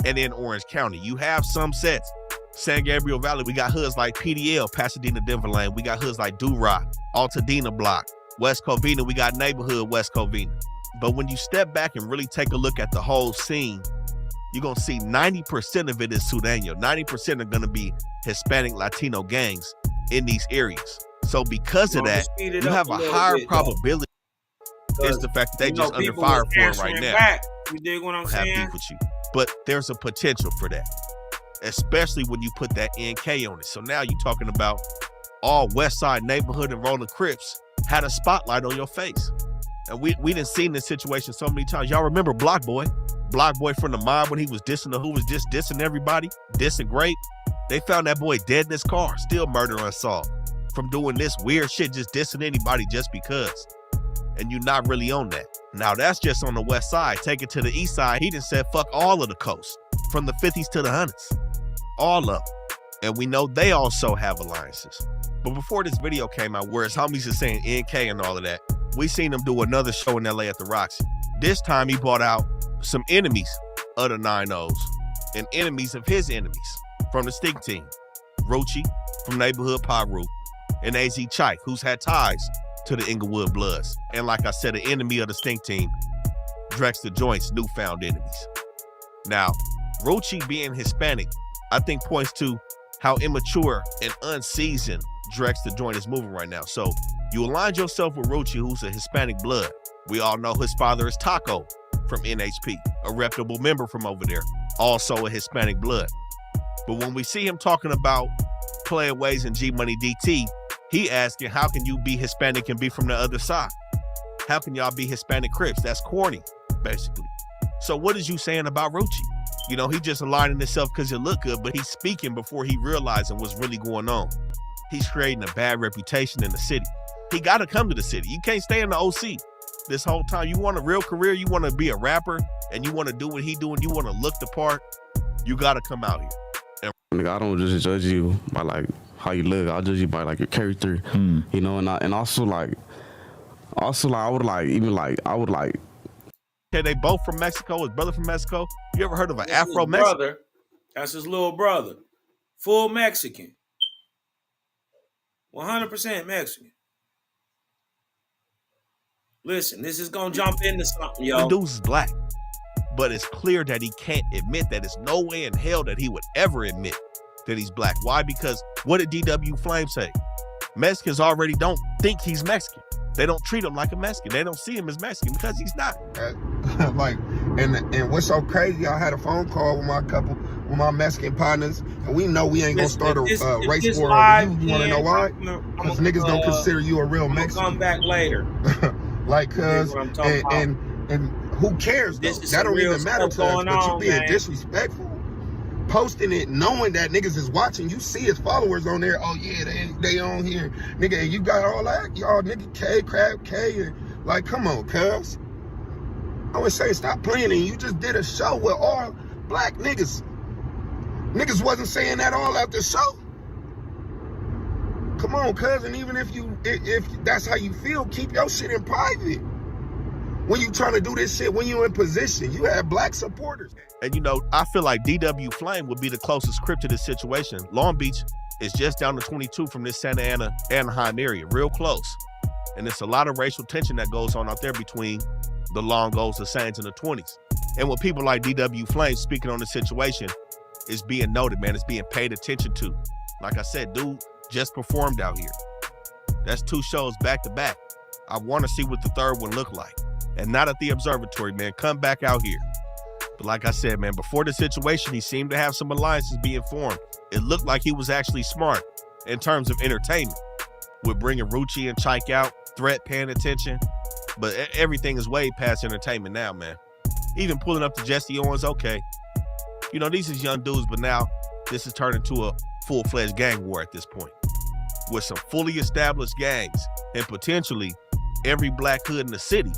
Speaker 20: and in Orange County. You have some sets. San Gabriel Valley, we got hoods like PDL, Pasadena, Denver Lane. We got hoods like Do-Rock, Altadena Block, West Covina. We got neighborhood West Covina. But when you step back and really take a look at the whole scene, you're going to see 90% of it is Sureño. 90% are going to be Hispanic Latino gangs in these areas. So because of that, you have a higher probability is the fact that they just under fire for it right now.
Speaker 8: You dig what I'm
Speaker 20: saying?
Speaker 8: saying?
Speaker 20: Beef with you. But there's a potential for that, especially when you put that NK on it. So now you're talking about all West Side neighborhood and Rolling Crips had a spotlight on your face. And we done seen this situation so many times. Y'all remember Block Boy? Block Boy from the mob when he was dissing the who was just dissing everybody, dissing Grape. They found that boy dead in his car, still murder unsolved, from doing this weird shit, just dissing anybody just because. And you're not really on that. Now that's just on the West Side. Take it to the East Side. He done said fuck all of the coast, from the 50s to the 100s, all of them. And we know they also have alliances. But before this video came out, where his homies are saying NK and all of that, we seen him do another show in LA at the Roxy. This time he brought out some enemies of the 9-0s and enemies of his enemies from the Stink Team. Rochi from Neighborhood Paru and AZ Chike, who's had ties to the Inglewood Bloods. And like I said, an enemy of the Stink Team, Drex the Joint's newfound enemies. Now, Rochi being Hispanic, I think points to how immature and unseasoned Drex the Joint is moving right now. So you align yourself with Rochi, who's a Hispanic blood. We all know his father is Taco from NHP, a reputable member from over there, also a Hispanic blood. But when we see him talking about Playing Ways and G-Money DT, he asking, how can you be Hispanic and be from the other side? How can y'all be Hispanic Crips? That's corny, basically. So what is you saying about Rochi? You know, he just aligning himself because it look good, but he's speaking before he realizing what's really going on. He's creating a bad reputation in the city. He got to come to the city. You can't stay in the OC this whole time. You want a real career, you want to be a rapper, and you want to do what he doing, you want to look the part, you got to come out here.
Speaker 23: Nigga, I don't just judge you by like how you look. I'll judge you by like your character, you know. And also like I would like.
Speaker 20: Okay, they both from Mexico. His brother from Mexico. You ever heard of an Afro Mexican?
Speaker 8: That's his little brother, full Mexican, 100% Mexican. Listen, this is gonna jump into something, yo.
Speaker 20: The dude's black, but it's clear that he can't admit that. There's no way in hell that he would ever admit that he's black. Why? Because what did DW Flame say? Mexicans already don't think he's Mexican. They don't treat him like a Mexican. They don't see him as Mexican because he's not.
Speaker 24: Like, and what's so crazy, I had a phone call with my Mexican partners, and we know we ain't gonna start a race war over you. You wanna know why? Because niggas don't consider you a real Mexican.
Speaker 8: Come back later.
Speaker 24: Like, cause, and who cares though? That don't even matter to us, but you being disrespectful. Posting it, knowing that niggas is watching, you see his followers on there. Oh yeah, they on here, nigga. And you got all that, y'all, nigga. K, Crab K, and like, come on, cuz. I would say stop playing. And you just did a show with all black niggas. Niggas wasn't saying that all at the show. Come on, cuz. And even if that's how you feel, keep your shit in private. When you trying to do this shit, when you in position, you have black supporters.
Speaker 20: And you know, I feel like DW Flame would be the closest Crip to this situation. Long Beach is just down to 22 from this Santa Ana, Anaheim area, real close. And it's a lot of racial tension that goes on out there between the Longos, the Saints, and the 20s. And with people like DW Flames speaking on the situation, it's being noted, man. It's being paid attention to. Like I said, dude just performed out here. That's 2 shows back to back. I want to see what the third one look like. And not at the observatory, man. Come back out here. But like I said, man, before the situation, he seemed to have some alliances being formed. It looked like he was actually smart in terms of entertainment with bringing Rucci and Chike out, Threat paying attention. But everything is way past entertainment now, man. Even pulling up to Jesse Owens, okay. You know, these is young dudes, but now this has turned into a full-fledged gang war at this point with some fully established gangs, and potentially every black hood in the city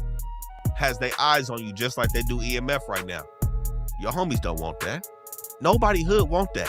Speaker 20: has their eyes on you just like they do EMF right now. Your homies don't want that. Nobody hood want that.